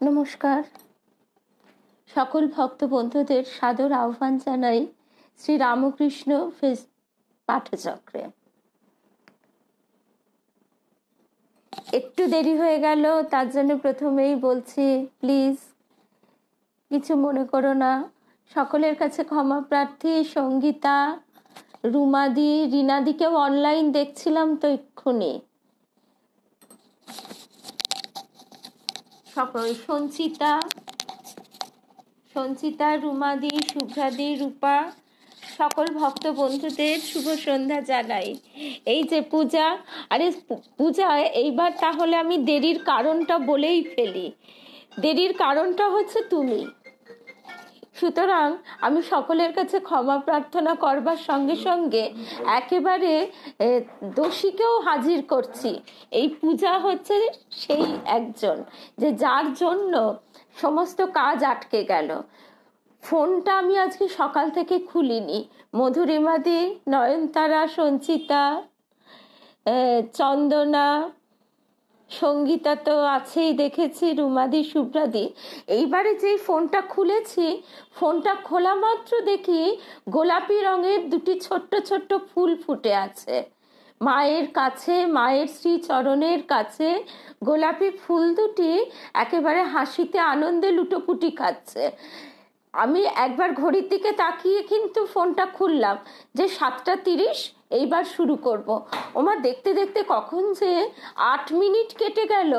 নমস্কার, সকল ভক্ত বন্ধুদের সাদর আহ্বান জানাই শ্রী রামকৃষ্ণ পাঠচক্রে। একটু দেরি হয়ে গেল, তার জন্য প্রথমেই বলছি প্লিজ কিছু মনে করো না। সকলের কাছে ক্ষমা প্রার্থী। সঙ্গীতা, রুমাদি, রিনাদিকেও অনলাইন দেখছিলাম তো এক্ষুনি। সকল সঞ্চিতা, রুমাদি, শুভ্রাদি, রূপা, সকল ভক্ত বন্ধুদের শুভ সন্ধ্যা জানাই। এই যে পূজা, আরে পূজা, এইবার তাহলে আমি দেরির কারণটা বলেই ফেলি। দেরির কারণটা হচ্ছে তুমি। সুতরাং আমি সকলের কাছে ক্ষমা প্রার্থনা করবার সঙ্গে সঙ্গে একেবারে দোষীকেও হাজির করছি। এই পূজা হচ্ছে সেই একজন যে যার জন্য সমস্ত কাজ আটকে গেল। ফোনটা আমি আজকে সকাল থেকে খুলিনি। মধুরিমাদি, নয়নতারা, সঞ্চিতা, চন্দনা, সঙ্গীতা তো আছেই দেখেছি, রুমাদি, শুভ্রাদি। এইবারে যেই ফোনটা খুলেছি, ফোনটা খোলা মাত্র দেখি গোলাপি রঙের দুটি ছোট্ট ছোট্ট ফুল ফুটে আছে মায়ের কাছে, মায়ের শ্রীচরণের কাছে। গোলাপি ফুল দুটি একেবারে হাসিতে আনন্দে লুটোপুটি খাচ্ছে। আমি একবার ঘড়ির দিকে তাকিয়ে কিন্তু ফোনটা খুললাম যে 7:30, এইবার শুরু করব। ওমা, দেখতে দেখতে কখন যে 8 মিনিট কেটে গেল।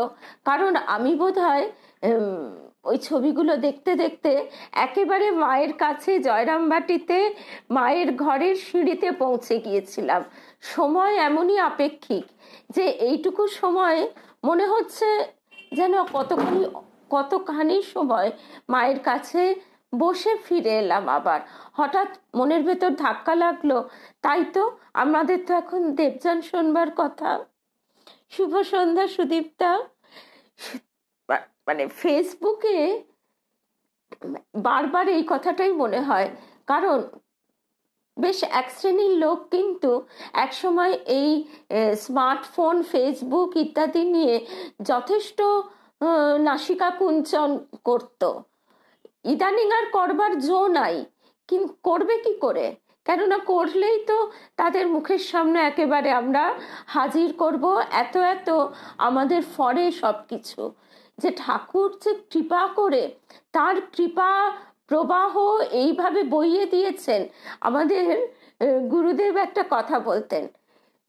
কারণ আমি বোধহয় ওই ছবিগুলো দেখতে দেখতে একেবারে মায়ের কাছে জয়রামবাটিতে মায়ের ঘরের সিঁড়িতে পৌঁছে গিয়েছিলাম। সময় এমনই আপেক্ষিক যে এইটুকু সময় মনে হচ্ছে যেন কতখানি সময় মায়ের কাছে বসে ফিরে এলাম। আবার হঠাৎ মনের ভেতর ধাক্কা লাগলো, তাই তো আমাদের তো এখন দেবযান শোনবার কথা। শুভ সন্ধ্যা সুদীপ্তা। মানে ফেসবুকে বারবার এই কথাটাই মনে হয়, কারণ বেশ এক শ্রেণীর লোক কিন্তু একসময় এই স্মার্টফোন, ফেসবুক ইত্যাদি নিয়ে যথেষ্ট নাসিকা কুঞ্চন করত। ইদানিং আর করবার জো নাই, কিন্তু করবে কি করে? কেননা করলেই তো তাদের মুখের সামনে একেবারে আমরা হাজির করব। এত এত আমাদের ফরে সব কিছু, যে ঠাকুর যে কৃপা করে, তার কৃপা প্রবাহ এইভাবে বইয়ে দিয়েছেন। আমাদের গুরুদেব একটা কথা বলতেন,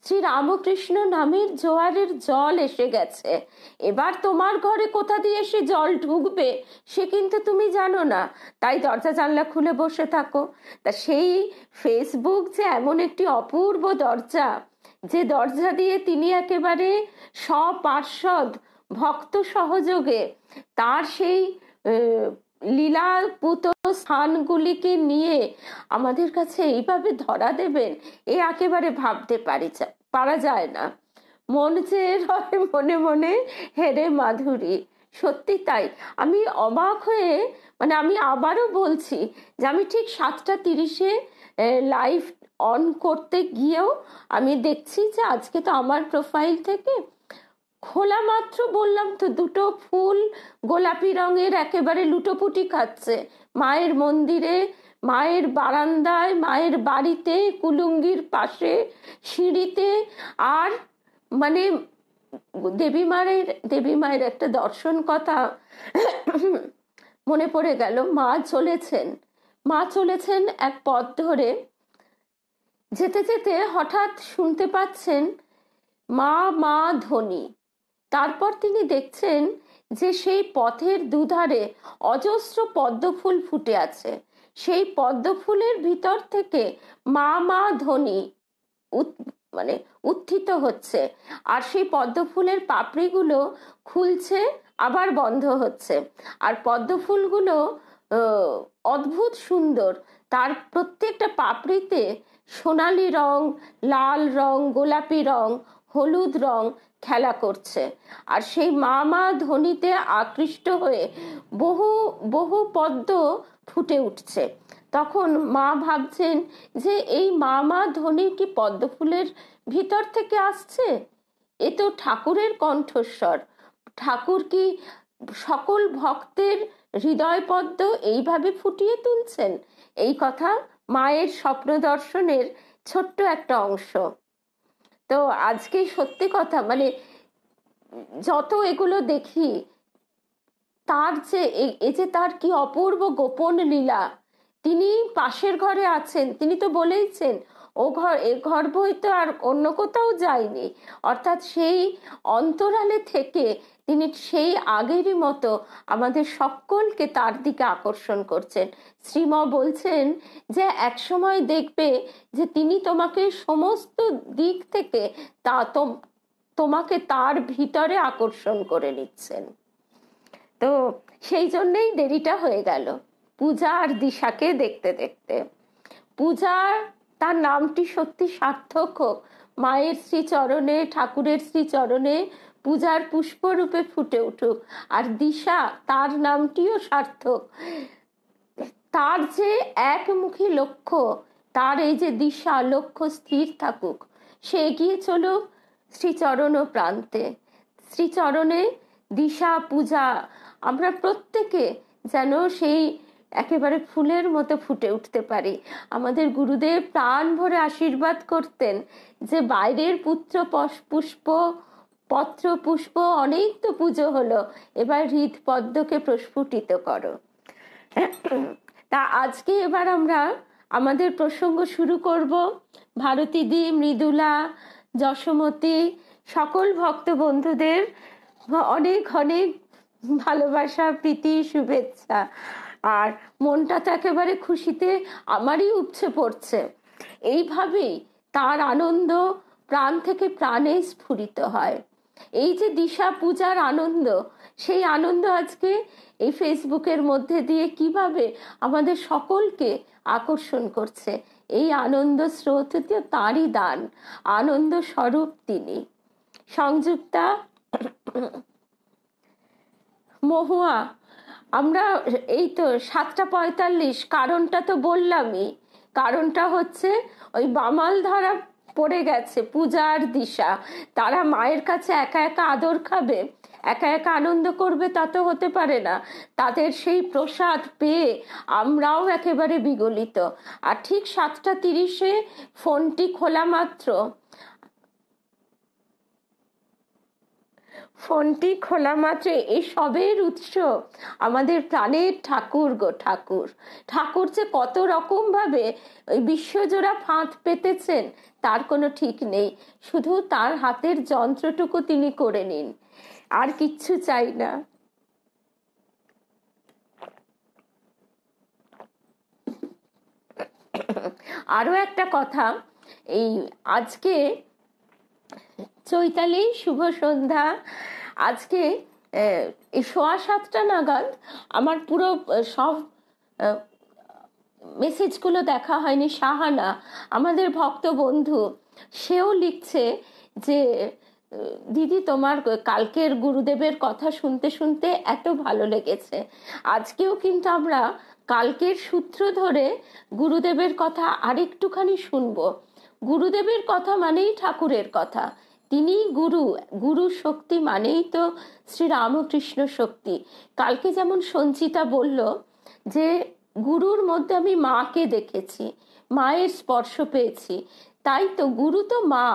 শ্রী রামকৃষ্ণ নামের জোয়ারের জল এসে গেছে, এবার তোমার ঘরে কোথা দিয়ে সে জল ঢুকবে সে কিন্তু তুমি জানো না, তাই দরজা জানলা খুলে বসে থাকো। তা সেই ফেসবুক যে এমন একটি অপূর্ব দরজা, যে দরজা দিয়ে তিনি একেবারে সপার্ষদ ভক্ত সহযোগে তার সেই লীলাপুত স্থানগুলিকে নিয়ে আমাদের কাছে এইভাবে ধরা দেবেন, এ একেবারে ভাবতে পারা যায় না। মন যে রয় মনে মনে হেরে মাধুরী। সত্যি তাই। আমি অবাক হয়ে, মানে আমি আবারও বলছি যে আমি ঠিক 7:30 লাইভ অন করতে গিয়েও আমি দেখছি যে আজকে তো আমার প্রোফাইল থেকে খোলা মাত্র বললাম তো দুটো ফুল গোলাপি রঙের একেবারে লুটোপুটি খাচ্ছে মায়ের মন্দিরে, মায়ের বারান্দায়, মায়ের বাড়িতে, কুলুঙ্গির পাশে, সিঁড়িতে। আর মানে দেবী মায়ের একটা দর্শন কথা মনে পড়ে গেল। মা চলেছেন এক পথ ধরে, যেতে যেতে হঠাৎ শুনতে পাচ্ছেন মা মা ধ্বনি। তারপর তিনি দেখছেন যে সেই পথের দুধারে অজস্র পদ্মফুল ফুটে আছে। সেই পদ্মফুলের ভিতর থেকে মা মা ধ্বনি মানে উত্থিত হচ্ছে। আর সেই পদ্মফুলের পাপড়িগুলো খুলছে আবার বন্ধ হচ্ছে। আর পদ্মফুলগুলো অদ্ভুত সুন্দর। তার প্রত্যেকটা পাপড়িতে সোনালি রং, লাল রং, গোলাপি রং, হলুদ রং খেলা করছে। আর সেই মা মা ধ্বনিতে আকৃষ্ট হয়ে বহু বহু পদ্ম ফুটে উঠছে। তখন মা ভাবছেন যে এই মা মা ধ্বনি কি পদ্ম ফুলের ভিতর থেকে আসছে? এ তো ঠাকুরের কণ্ঠস্বর। ঠাকুর কি সকল ভক্তের হৃদয় পদ্ম এইভাবে ফুটিয়ে তুলছেন। এই কথা মায়ের স্বপ্ন দর্শনের ছোট্ট একটা অংশ। তো আজকে সত্যি কথা, মানে যত এগুলো দেখি, তার যে এই যে তার কি অপূর্ব গোপন লীলা। তিনি পাশের ঘরে আছেন, তিনি তো বলেইছেন এ ঘর হইতে আর অন্য কোথাও যায়নি, অর্থাৎ সেই অন্তরালে থেকে তিনি সেই আগেরই মতো আমাদের সকলকে তার দিকে আকর্ষণ করছেন। শ্রীম বলছেন যে এক সময় দেখবে যে তিনি তোমাকে সমস্ত দিক থেকে তোমাকে তার ভিতরে আকর্ষণ করে নিচ্ছেন। তো সেই জন্যই দেরিটা হয়ে গেল পূজা আর দিশাকে দেখতে দেখতে। পূজা, তার নামটি সত্যি সার্থক হোক, মায়ের শ্রীচরণে, ঠাকুরের শ্রীচরণে পূজার পুষ্পরূপে ফুটে উঠুক। আর দিশা, তার নামটিও সার্থক। তার যে একমুখী লক্ষ্য, তার এই যে দিশা, লক্ষ্য স্থির থাকুক, সে এগিয়ে চলুক শ্রীচরণ প্রান্তে। শ্রীচরণে দিশা, পূজা, আমরা প্রত্যেকে যেন সেই একেবারে ফুলের মতো ফুটে উঠতে পারি। আমাদের গুরুদেব প্রাণ ভরে আশীর্বাদ করতেন যে বাইরের পুষ্প পত্র পুষ্প অনেক তো পুজো হলো, এবার হৃদ পদ্মকে প্রস্ফুটিত করো। তা আজকে এবার আমরা আমাদের প্রসঙ্গ শুরু করব। ভারতীদি, মৃদুলা, যশোমতী, সকল ভক্ত বন্ধুদের অনেক অনেক ভালোবাসা, প্রীতি, শুভেচ্ছা। আর মনটা তো একেবারে খুশিতে আমারই উপচে পড়ছে। এইভাবেই তার আনন্দ প্রাণ থেকে প্রাণে স্ফুরিত হয়। এই যে দিশা পূজার আনন্দ, সেই আনন্দ আজকে এই ফেসবুকের মধ্যে দিয়ে কিভাবে আমাদের সকলকে আকর্ষণ করছে। এই আনন্দ স্রোত তাঁরই দান, আনন্দ স্বরূপ তিনি। সংযুক্তা, মহুয়া, আমরা এই তো 7:45, কারণটা তো বললামই। কারণটা হচ্ছে ওই বামাল ধারা পড়ে গেছে পূজা আর দিশা। তারা মায়ের কাছে একা একা আদর খাবে, একা একা আনন্দ করবে, তা তো হতে পারে না। তাদের সেই প্রসাদ পেয়ে আমরাও একেবারে বিগলিত। আর ঠিক 7:30 ফোনটি খোলা মাত্র এই সবের উৎস আমাদের প্রাণের ঠাকুর গো ঠাকুর। ঠাকুর যে কত রকম ভাবে ওই বিশ্বজোড়া ফাঁদ পেতেছেন তার কোনো ঠিক নেই। শুধু তার হাতের যন্ত্রটুকু তিনি করে নিন, আর কিচ্ছু চাই না। আরো একটা কথা, এই আজকে চৈতালি, শুভ সন্ধ্যা। আজকে এই 7:15 নাগাদ আমার পুরো সব মেসেজগুলো দেখা হয়নি। সাহানা, আমাদের ভক্ত বন্ধু, সেও লিখছে যে দিদি তোমার কালকের গুরুদেবের কথা শুনতে শুনতে এত ভালো লেগেছে। আজকেও কিন্তু আমরা কালকের সূত্র ধরে গুরুদেবের কথা আরেকটুখানি শুনবো। গুরুদেবের কথা মানেই ঠাকুরের কথা। তিনি গুরু, গুরু শক্তি মানেই তো শ্রী রামকৃষ্ণ শক্তি। কালকে যেমন সঞ্চিতা বলল যে গুরুর মধ্যে আমি মাকে দেখেছি, মায়ের স্পর্শ পেয়েছি, তাই তো গুরু তো মা।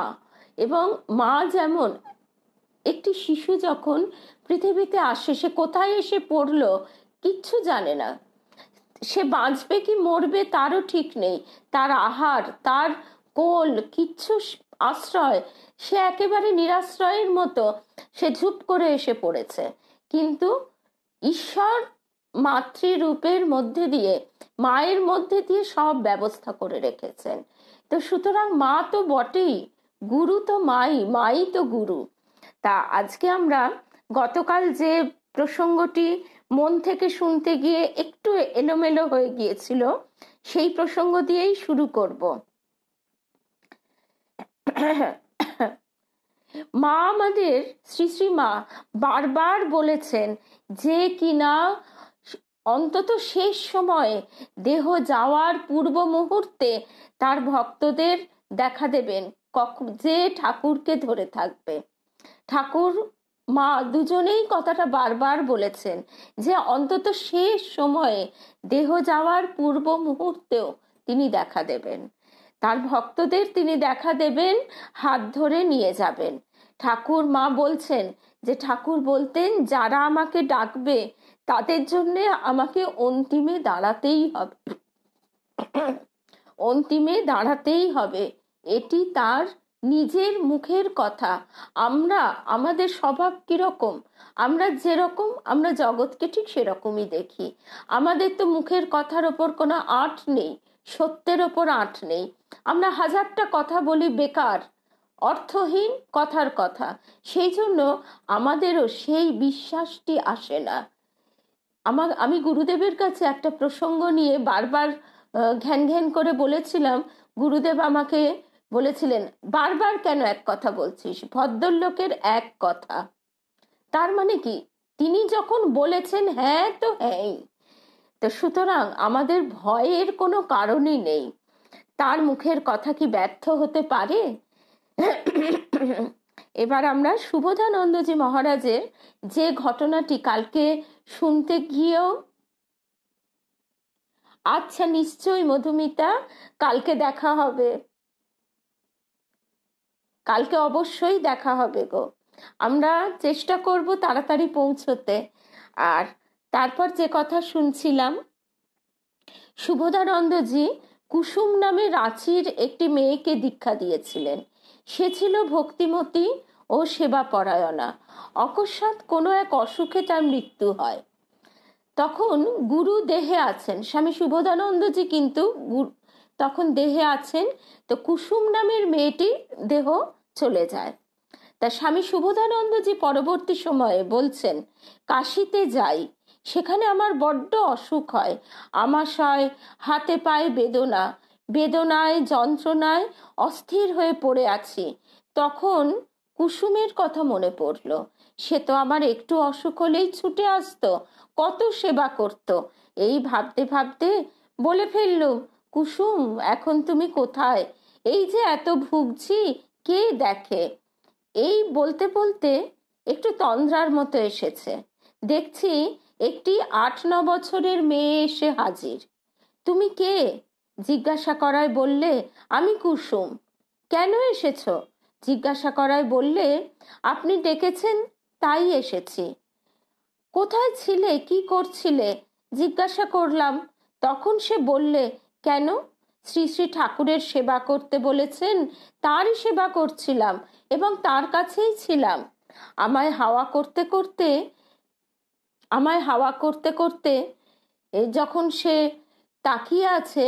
এবং মা যেমন একটি শিশু যখন পৃথিবীতে আসে, সে কোথায় এসে পড়লো কিচ্ছু জানে না, সে বাঁচবে কি মরবে তারও ঠিক নেই, তার আহার, তার কোল, কিচ্ছু আশ্রয়, সে একেবারে নিরাশ্রয়ের মতো সে ঝুপ করে এসে পড়েছে। কিন্তু ঈশ্বর মাতৃরূপের মধ্যে দিয়ে, মায়ের মধ্যে দিয়ে সব ব্যবস্থা করে রেখেছেন। তো সুতরাং মা তো বটেই, গুরু তো মাই, মাই তো গুরু। তা আজকে আমরা গতকাল যে প্রসঙ্গটি মন থেকে শুনতে গিয়ে একটু এলোমেলো হয়ে গিয়েছিল, সেই প্রসঙ্গ দিয়েই শুরু করব। মা আমাদের শ্রী শ্রী মা বারবার বলেছেন যে কিনা অন্তত শেষ সময়ে দেহ যাওয়ার পূর্ব মুহূর্তে তার ভক্তদের দেখা দেবেন, যে ঠাকুরকে ধরে থাকবে। ঠাকুর মা দুজনেই কথাটা বারবার বলেছেন যে অন্তত শেষ সময়ে, দেহ যাওয়ার পূর্ব মুহূর্তেও তিনি দেখা দেবেন, তার ভক্তদের তিনি দেখা দেবেন, হাত ধরে নিয়ে যাবেন। ঠাকুর মা বলছেন যে ঠাকুর বলতেন যারা আমাকে ডাকবে তাদের জন্য আমাকে অন্তিমে দাঁড়াতেই হবে, অন্তিমে দাঁড়াতেই হবে। এটি তার নিজের মুখের কথা। আমরা আমাদের স্বভাব কিরকম, আমরা যেরকম আমরা জগৎকে ঠিক সেরকমই দেখি। আমাদের তো মুখের কথার ওপর কোনো আঁট নেই, সত্যের ওপর আঁট নেই। আমরা হাজারটা কথা বলি বেকার, অর্থহীন কথার কথা। সেই জন্য আমাদেরও সেই বিশ্বাসটি আসে না। আমি গুরুদেবের কাছে একটা প্রসঙ্গ নিয়ে বারবার ঘ্যান ঘ্যান করে বলেছিলাম। গুরুদেব আমাকে বলেছিলেন, বারবার কেন এক কথা বলছিস, ভদ্রলোকের এক কথা। তার মানে কি, তিনি যখন বলেছেন হ্যাঁ তো হ্যাঁই, তো সুতরাং আমাদের ভয়ের কোনো কারণই নেই। তার মুখের কথা কি ব্যর্থ হতে পারে? এবার আমরা শুভদানন্দজি মহারাজের যে ঘটনাটি কালকে শুনতে গিয়েও, আচ্ছা নিশ্চয়ই মধুমিতা, কালকে দেখা হবে, কালকে অবশ্যই দেখা হবে গো। আমরা চেষ্টা করব তাড়াতাড়ি পৌঁছতে। আর তারপর যে কথা শুনছিলাম, শুভদানন্দজি কুসুম নামে রাঁচির একটি মেয়েকে দীক্ষা দিয়েছিলেন। সে ছিল ভক্তিমতী ও সেবাপরায়ণা। অকস্মাৎ কোনো এক অসুখে তার মৃত্যু হয়। তখন গুরু দেহে আছেন, স্বামী শুভদানন্দজি কিন্তু তখন দেহে আছেন। তো কুসুম নামের মেয়েটির দেহ চলে যায়। তা স্বামী শুভদানন্দজি পরবর্তী সময়ে বলছেন, কাশিতে যাই, সেখানে আমার বড্ড অসুখ হয়, আমাশয়, হাতে পায়ে বেদনা, বেদনায় যন্ত্রণায় অস্থির হয়ে পড়ে আছি। তখন কুসুমের কথা মনে পড়ল। সে তো আমার একটু অসুখ হলেই ছুটে আসতো, কত সেবা করত। এই ভাবতে ভাবতে বলে ফেললুম, কুসুম এখন তুমি কোথায়? এই যে এত ভুগছি, কে দেখে? এই বলতে বলতে একটু তন্দ্রার মতো এসেছে। দেখছি একটি 8-9 বছরের মেয়ে এসে হাজির। তুমি কে? জিজ্ঞাসা করায় বললে, আমি কুসুম। কেন এসেছ? জিজ্ঞাসা করায় বললে, আপনি ডেকেছেন তাই এসেছি। কোথায় ছিলে, কি করছিলে? জিজ্ঞাসা করলাম। তখন সে বললে, কেন? শ্রী শ্রী ঠাকুরের সেবা করতে বলেছেন, তারই সেবা করছিলাম এবং তার কাছেই ছিলাম। আমায় হাওয়া করতে করতে যখন সে তাকিয়ে আছে,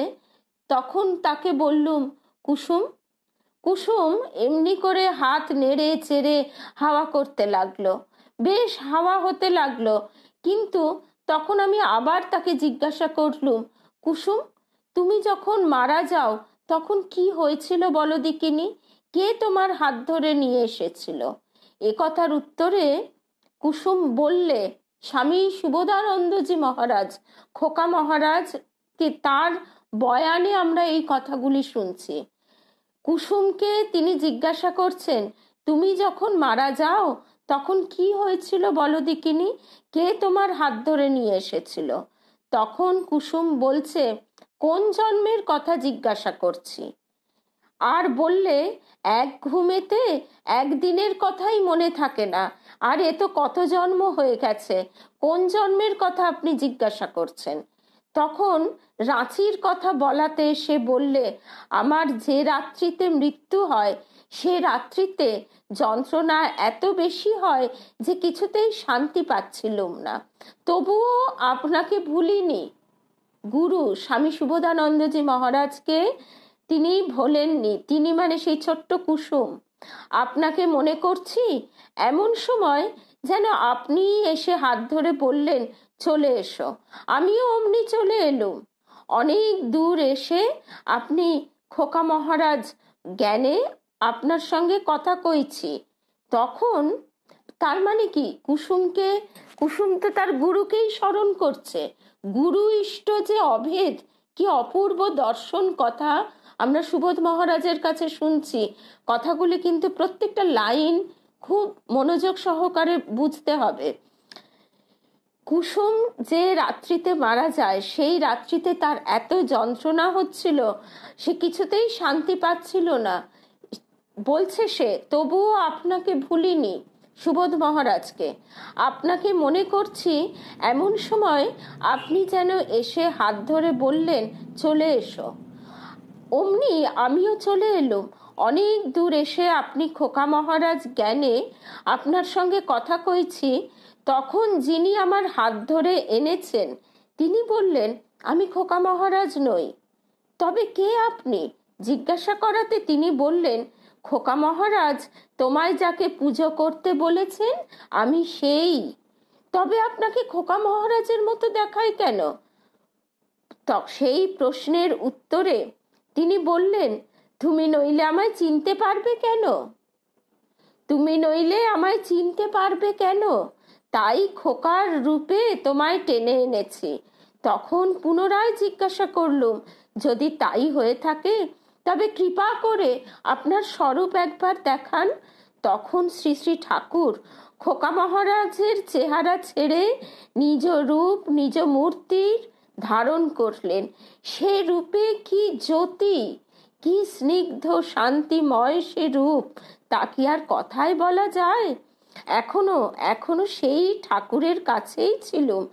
তখন তাকে বললুম, কুসুম। কুসুম এমনি করে হাত নেড়ে চেড়ে হাওয়া করতে লাগলো। বেশ হাওয়া হতে লাগলো। কিন্তু তখন আমি আবার তাকে জিজ্ঞাসা করলুম, কুসুম তুমি যখন মারা যাও তখন কি হয়েছিল বলো দিকিনি? কে তোমার হাত ধরে নিয়ে এসেছিল? এ কথার উত্তরে কুসুম বললে, স্বামী শুভদানন্দজি মহারাজ, খোকা মহারাজ কে তার বয়ানে আমরা এই কথাগুলি শুনছি। কুসুমকে তিনি জিজ্ঞাসা করছেন, তুমি যখন মারা যাও তখন কি হয়েছিল বলো দিকিনি? কে তোমার হাত ধরে নিয়ে এসেছিল? তখন কুসুম বলছে, কোন জন্মের কথা জিজ্ঞাসা করছি? আর বললে, এক ঘুমেতে একদিনের কথাই মনে থাকে না, আর এ তো কত জন্ম হয়ে গেছে, কোন জন্মের কথা আপনি জিজ্ঞাসা করছেন? তখন রাঁচির কথা বলাতে সে বললে, আমার যে রাত্রিতে মৃত্যু হয় সে রাত্রিতে যন্ত্রণা এত বেশি হয় যে কিছুতেই শান্তি পাচ্ছিলুম না, তবুও আপনাকে ভুলিনি। গুরু স্বামী শুভদানন্দজি মহারাজকে তিনি ভোলেননি। তিনি মানে সেই ছোট্ট কুসুম। আপনাকে মনে করছি, এমন সময় যেন আপনি এসে হাত ধরে বললেন, চলে এসো। আমিও অমনি চলে এলুম। অনেক দূর এসে আপনি খোকা মহারাজ জ্ঞানে আপনার সঙ্গে কথা কইছি। তখন তার মানে কি, কুসুম তো তার গুরুকেই স্মরণ করছে। গুরু ইষ্ট যে অভেদ, কি অপূর্ব দর্শন কথা আমরা সুবোধ মহারাজের কাছে শুনছি। কথাগুলি কিন্তু প্রত্যেকটা লাইন খুব মনোযোগ সহকারে বুঝতে হবে। কুসুম যে রাত্রিতে মারা যায়, সেই রাত্রিতে তার এত যন্ত্রণা হচ্ছিল, সে কিছুতেই শান্তি পাচ্ছিল না। বলছে সে, তবুও আপনাকে ভুলিনি সুবোধ মহারাজকে, আপনাকে মনে করছি। এমন সময় আপনি যেন এসে হাত ধরে বললেন, চলে এসো। অমনি আমিও চলে এলুম। অনেক দূর এসে আপনি খোকা মহারাজ জ্ঞানে আপনার সঙ্গে কথা কইছি, তখন যিনি আমার হাত ধরে এনেছেন তিনি বললেন, আমি খোকা মহারাজ নই। তবে কে আপনি জিজ্ঞাসা করাতে তিনি বললেন, খোকা মহারাজ তোমায় যাকে পুজো করতে বলেছেন আমি সেই। তবে আপনাকে খোকা মহারাজের মতো দেখায় কেন? সেই প্রশ্নের উত্তরে তিনি বললেন, তুমি নইলে আমায় চিনতে পারবে কেন? তুমি নইলে আমায় চিনতে পারবে কেন? তাই খোকার রূপে তোমায় টেনে এনেছি। তখন পুনরায় জিজ্ঞাসা করলুম, যদি তাই হয়ে থাকে তবে কৃপা করে আপনার স্বরূপ একবার দেখান। তখন শ্রী শ্রী ঠাকুর খোকা মহারাজের চেহারা ছেড়ে নিজ রূপ নিজ মূর্তির ধারণ করলেন। সে রূপে কি জ্যোতি, কি স্নিগ্ধ শান্তিময় সে রূপ, তা কি আর কথায় বলা যায়? এখনো এখনো সেই ঠাকুরের কাছেই ছিলুম।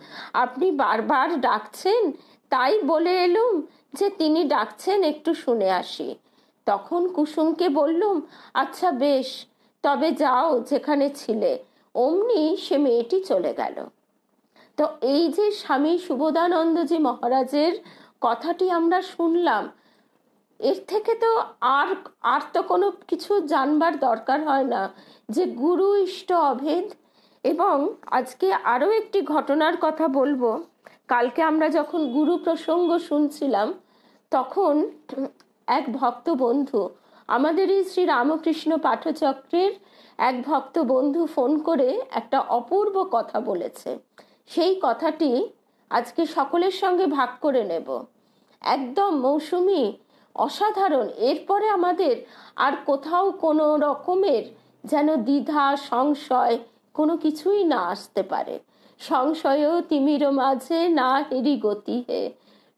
আপনি বারবার ডাকছেন, তাই বলে এলুম যে তিনি ডাকছেন, একটু শুনে আসি। তখন কুসুমকে বললুম, আচ্ছা বেশ, তবে যাও যেখানে ছিলে। অমনি সে মেয়েটি চলে গেল। তো এই যে স্বামী সুবোধানন্দজি মহারাজের কথাটি আমরা শুনলাম, এর থেকে তো আর আর তো কোনো কিছু জানবার দরকার হয় না যে গুরু ইষ্ট অভেদ। এবং আজকে আরো একটি ঘটনার কথা বলবো। কালকে আমরা যখন গুরু প্রসঙ্গ শুনছিলাম, তখন এক ভক্ত বন্ধু, আমাদের এই শ্রী রামকৃষ্ণ পাঠচক্রের এক ভক্ত বন্ধু ফোন করে একটা অপূর্ব কথা বলেছে। সেই কথাটি আজকে সকলের সঙ্গে ভাগ করে নেব। একদম মৌসুমী, অসাধারণ। এরপরে আমাদের আর কোথাও কোনো রকমের যেন দ্বিধা সংশয় কোনো কিছুই না আসতে পারে। সংশয় তিমির মাঝে না হেরি গতি হে,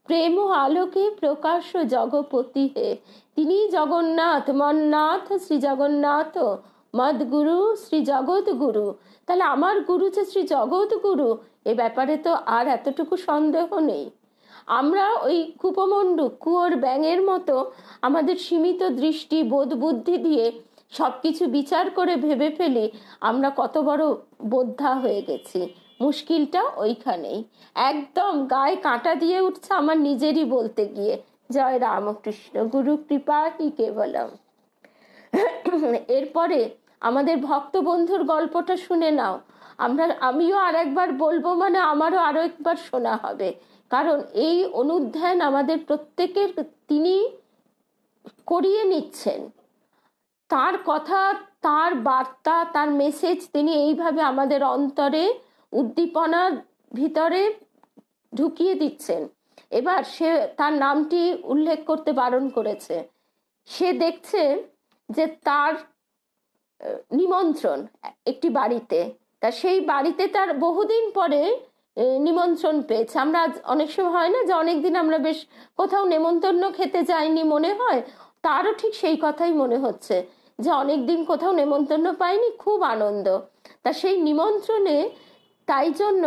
প্রেম আলোকে প্রকাশ জগপতি হে। তিনি জগন্নাথ, মন্নাথ শ্রী জগন্নাথ, মদগুরু শ্রী জগৎ গুরু। তাহলে আমার গুরু যে শ্রী জগৎ গুরু, এ ব্যাপারে তো আর এতটুকু সন্দেহ নেই। আমরা ওই কুপমণ্ডু কুয়োর ব্যাঙের মতো আমাদের সীমিত দৃষ্টি বোধ বুদ্ধি দিয়ে সবকিছু বিচার করে ভেবে ফেলি আমরা কত বড় বোদ্ধা হয়ে গেছি। মুশকিলটা ওইখানেই, একদম গায়ে কাঁটা দিয়ে উঠছে আমার নিজেরই বলতে গিয়ে। জয় রামকৃষ্ণ, গুরু কৃপা হি কেবলম। এরপরে আমাদের ভক্ত বন্ধুর গল্পটা শুনে নাও। আমিও আর একবার বলবো, মানে আমারও আরো একবার শোনা হবে, কারণ এই অনুধ্যান আমাদের প্রত্যেকের তিনি করিয়ে নিচ্ছেন। তার কথা, তার বার্তা, তার মেসেজ তিনি এইভাবে আমাদের অন্তরে উদ্দীপনার ভিতরে ঢুকিয়ে দিচ্ছেন। এবার সে তার নামটি উল্লেখ করতে বারণ করেছে। সে দেখছে যে তার নিমন্ত্রণ একটি বাড়িতে, তা সেই বাড়িতে তার বহুদিন পরে নিমন্ত্রণ পেয়েছে। আমরা অনেক সময় হয় না যে অনেকদিন আমরা বেশ কোথাও নেমন্তন্ন খেতে যাইনি মনে হয়, তারও ঠিক সেই কথাই মনে হচ্ছে যে অনেকদিন কোথাও নেমন্তন্ন পাইনি, খুব আনন্দ। তা সেই নিমন্ত্রণে তাই জন্য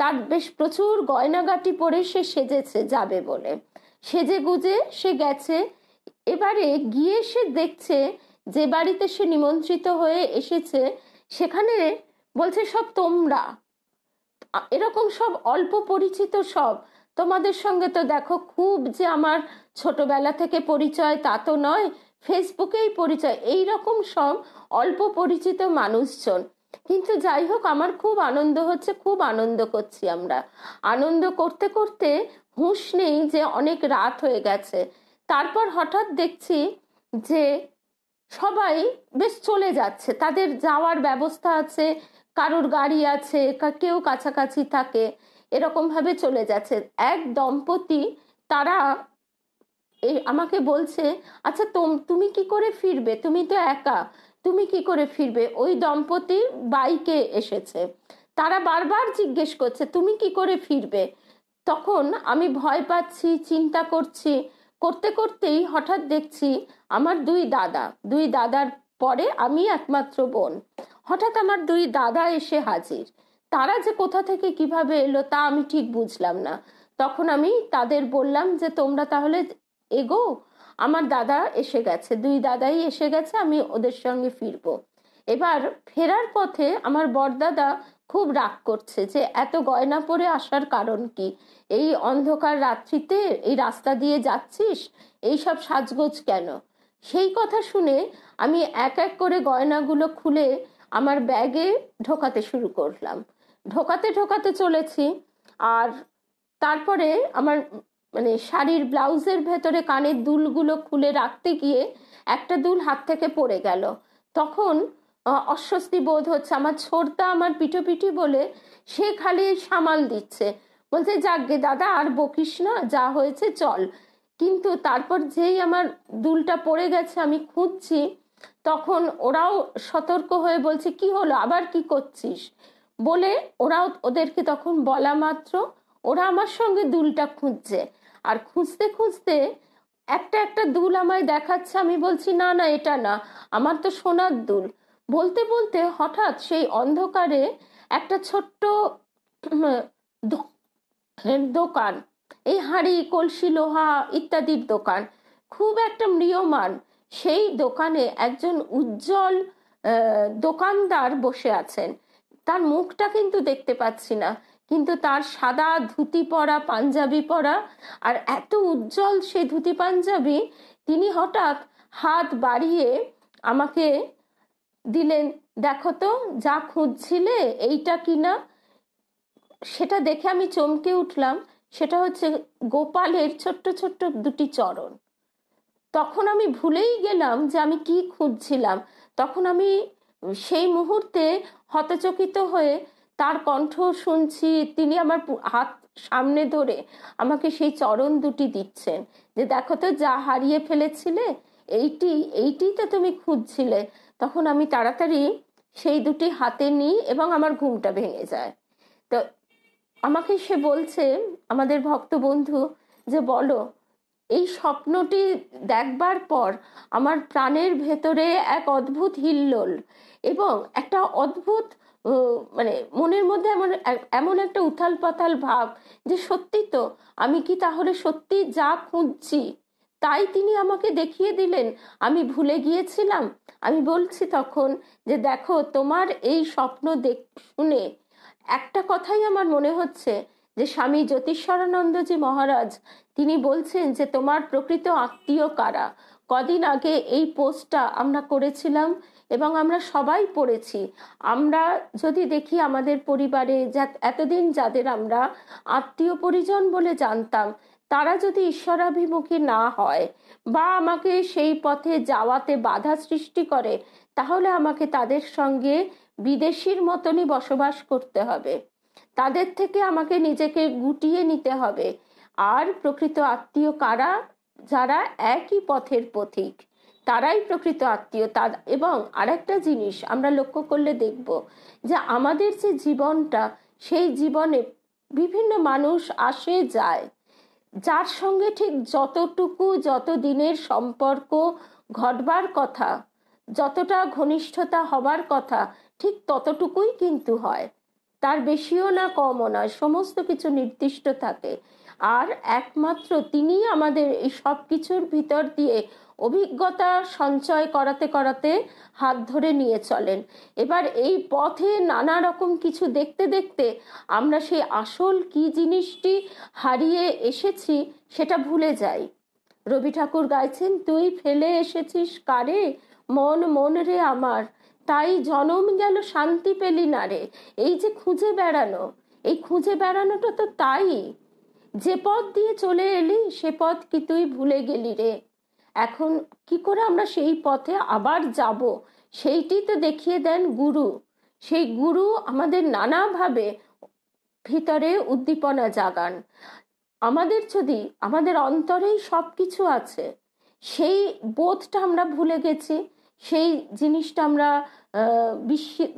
তার বেশ প্রচুর গয়নাগাটি পরে সে সেজেছে যাবে বলে, সেজে গুজে সে গেছে। এবারে গিয়ে সে দেখছে যে বাড়িতে সে নিমন্ত্রিত হয়ে এসেছে সেখানে বলছে সব তোমরা, এরকম সব অল্প পরিচিত সব। তোমাদের সঙ্গে তো দেখো খুব যে আমার ছোটবেলা থেকে পরিচয় তা তো নয়, ফেসবুকেই পরিচয়, এই রকম সব অল্প পরিচিত মানুষজন। কিন্তু যাই হোক, আমার খুব আনন্দ হচ্ছে, খুব আনন্দ করছি। আমরা আনন্দ করতে করতে হুঁশ নেই যে অনেক রাত হয়ে গেছে। তারপর হঠাৎ দেখছি যে সবাই বেশ চলে যাচ্ছে, তাদের যাওয়ার ব্যবস্থা আছে, কারোর গাড়ি আছে, কেউ কাছাকাছি থাকে, এরকম ভাবে চলে যাচ্ছে। এক দম্পতি তারা আমাকে বলছে, আচ্ছা তুমি কি করে ফিরবে, তুমি তো একা, তুমি কি করে ফিরবে? ওই দম্পতি বাইকে এসেছে, তারা বারবার জিজ্ঞেস করছে তুমি কি করে ফিরবে। তখন আমি ভয় পাচ্ছি, চিন্তা করছি, করতে করতেই হঠাৎ দেখছি আমার দুই দাদার পরে আমি একমাত্র বোন। হঠাৎ আমার দুই দাদা এসে হাজির। তারা যে কোথা থেকে কিভাবে এলো তা আমি ঠিক বুঝলাম না। তখন আমি তাদের বললাম যে তোমরা তাহলে এগো, আমার দাদা এসে গেছে, দুই দাদাই এসে গেছে, আমি ওদের সঙ্গে ফিরবো। এবার ফেরার পথে আমার বড়দাদা খুব রাগ করছে যে এত গয়না পরে আসার কারণ কি, এই অন্ধকার রাত্রিতে এই রাস্তা দিয়ে যাচ্ছিস, এই সব সাজগোজ কেন। সেই কথা শুনে আমি এক এক করে গয়নাগুলো খুলে আমার ব্যাগে ঢোকাতে শুরু করলাম। ঢোকাতে ঢোকাতে চলেছি, আর তারপরে আমার মানে শাড়ির ব্লাউজের ভেতরে কানের দুলগুলো খুলে রাখতে গিয়ে একটা দুল হাত থেকে পড়ে গেল। তখন অস্বস্তি বোধ হচ্ছে। আমার ছোড়দা আমার পিঠোপিঠি বলে সে খালি সামাল দিচ্ছে, বলছে যাকগে দাদা আর বকিস না, যা হয়েছে চল। কিন্তু তারপর যেই আমার দুলটা পড়ে গেছে আমি খুঁজছি, তখন ওরাও সতর্ক হয়ে বলছে কি হলো, আবার কি করছিস বলে ওরাও, ওদেরকে তখন বলা মাত্র ওরা আমার সঙ্গে দুলটা খুঁজছে। আর খুঁজতে খুঁজতে একটা একটা দুল আমায় দেখাচ্ছে। আমি বলছি না না এটা না, আমার তো সোনার দুল। বলতে বলতে হঠাৎ সেই অন্ধকারে একটা ছোট্ট দোকান, এই হাঁড়ি কলসি লোহা ইত্যাদির দোকান, খুব একটা ম্রিয়মাণ। সেই দোকানে একজন উজ্জ্বল দোকানদার বসে আছেন। তার মুখটা কিন্তু দেখতে পাচ্ছি না, কিন্তু তার সাদা ধুতি পরা, পাঞ্জাবি পরা, আর এত উজ্জ্বল সেই ধুতি পাঞ্জাবি, তিনি হঠাৎ হাত বাড়িয়ে আমাকে দিলেন, দেখো তো যা খুঁজছিলে এইটা কিনা। সেটা দেখে আমি চমকে উঠলাম, সেটা হচ্ছে গোপালের ছোট্ট ছোট্ট দুটি চরণ। তখন আমি ভুলেই গেলাম যে আমি কি খুঁজছিলাম। তখন আমি সেই মুহূর্তে হতচকিত হয়ে তার কণ্ঠ শুনছি, তিনি আমার হাত সামনে ধরে আমাকে সেই চরণ দুটি দিচ্ছেন, যে দেখো তো যা হারিয়ে ফেলেছিলে এইটি এইটি তো তুমি খুঁজছিলে। তখন আমি তাড়াতাড়ি সেই দুটি হাতে নিই এবং আমার ঘুমটা ভেঙে যায়। তো আমাকে সে বলছে, আমাদের ভক্ত বন্ধু, যে বলো, এই স্বপ্নটি দেখবার পর আমার প্রাণের ভেতরে এক অদ্ভুত হিল্লোল এবং একটা অদ্ভুত মানে মনের মধ্যে এমন এমন একটা উথাল পাতাল ভাব, যে সত্যি তো, আমি কি তাহলে সত্যি যা খুঁজছি তাই তিনি আমাকে দেখিয়ে দিলেন, আমি ভুলে গিয়েছিলাম। আমি বলছি তখন যে দেখো, তোমার এই স্বপ্ন শুনে একটা কথাই আমার মনে হচ্ছে, যে স্বামী জ্যোতিষ্বরানন্দজি মহারাজ তিনি বলছেন যে তোমার প্রকৃত আত্মীয় কারা। কদিন আগে এই পোস্টটা আমরা করেছিলাম এবং আমরা সবাই পড়েছি। আমরা যদি দেখি আমাদের পরিবারে এতদিন যাদের আমরা আত্মীয় পরিজন বলে জানতাম, তারা যদি ঈশ্বরাভিমুখী না হয় বা আমাকে সেই পথে যাওয়াতে বাধা সৃষ্টি করে, তাহলে আমাকে তাদের সঙ্গে বিদেশির মতনই বসবাস করতে হবে, তাদের থেকে আমাকে নিজেকে গুটিয়ে নিতে হবে। আর প্রকৃত আত্মীয় কারা? যারা একই পথের পথিক, তারাই প্রকৃত আত্মীয়। এবং আরেকটা জিনিস আমরা লক্ষ্য করলে দেখব, যে আমাদের যে জীবনটা, সেই জীবনে বিভিন্ন মানুষ আসে যায়, যার সঙ্গে ঠিক যত দিনের সম্পর্ক ঘটবার কথা, যতটা ঘনিষ্ঠতা হবার কথা, ঠিক ততটুকুই কিন্তু হয়, তার বেশিও না কমও নয়, সমস্ত কিছু নির্দিষ্ট থাকে। আর একমাত্র তিনি আমাদের এই সব কিছুর ভিতর দিয়ে অভিজ্ঞতা সঞ্চয় করাতে করাতে হাত ধরে নিয়ে চলেন। এবার এই পথে নানা রকম কিছু দেখতে দেখতে আমরা সেই আসল কি জিনিসটি হারিয়ে এসেছি সেটা ভুলে যাই। রবি ঠাকুর গাইছেন, তুই ফেলে এসেছিস কারে মন মন রে আমার, তাই জনম গেল শান্তি পেলি না রে। এই যে খুঁজে বেড়ানো, এই খুঁজে বেড়ানোটা তো তাই, যে পথ দিয়ে চলে এলি সে পথ কি তুই ভুলে গেলি রে। এখন কি করে আমরা সেই পথে আবার যাব, সেইটি তো দেখিয়ে দেন গুরু। সেই গুরু আমাদের নানাভাবে ভিতরে উদ্দীপনা জাগান। আমাদের যদি আমাদের অন্তরেই সব কিছু আছে, সেই বোধটা আমরা ভুলে গেছি, সেই জিনিসটা আমরা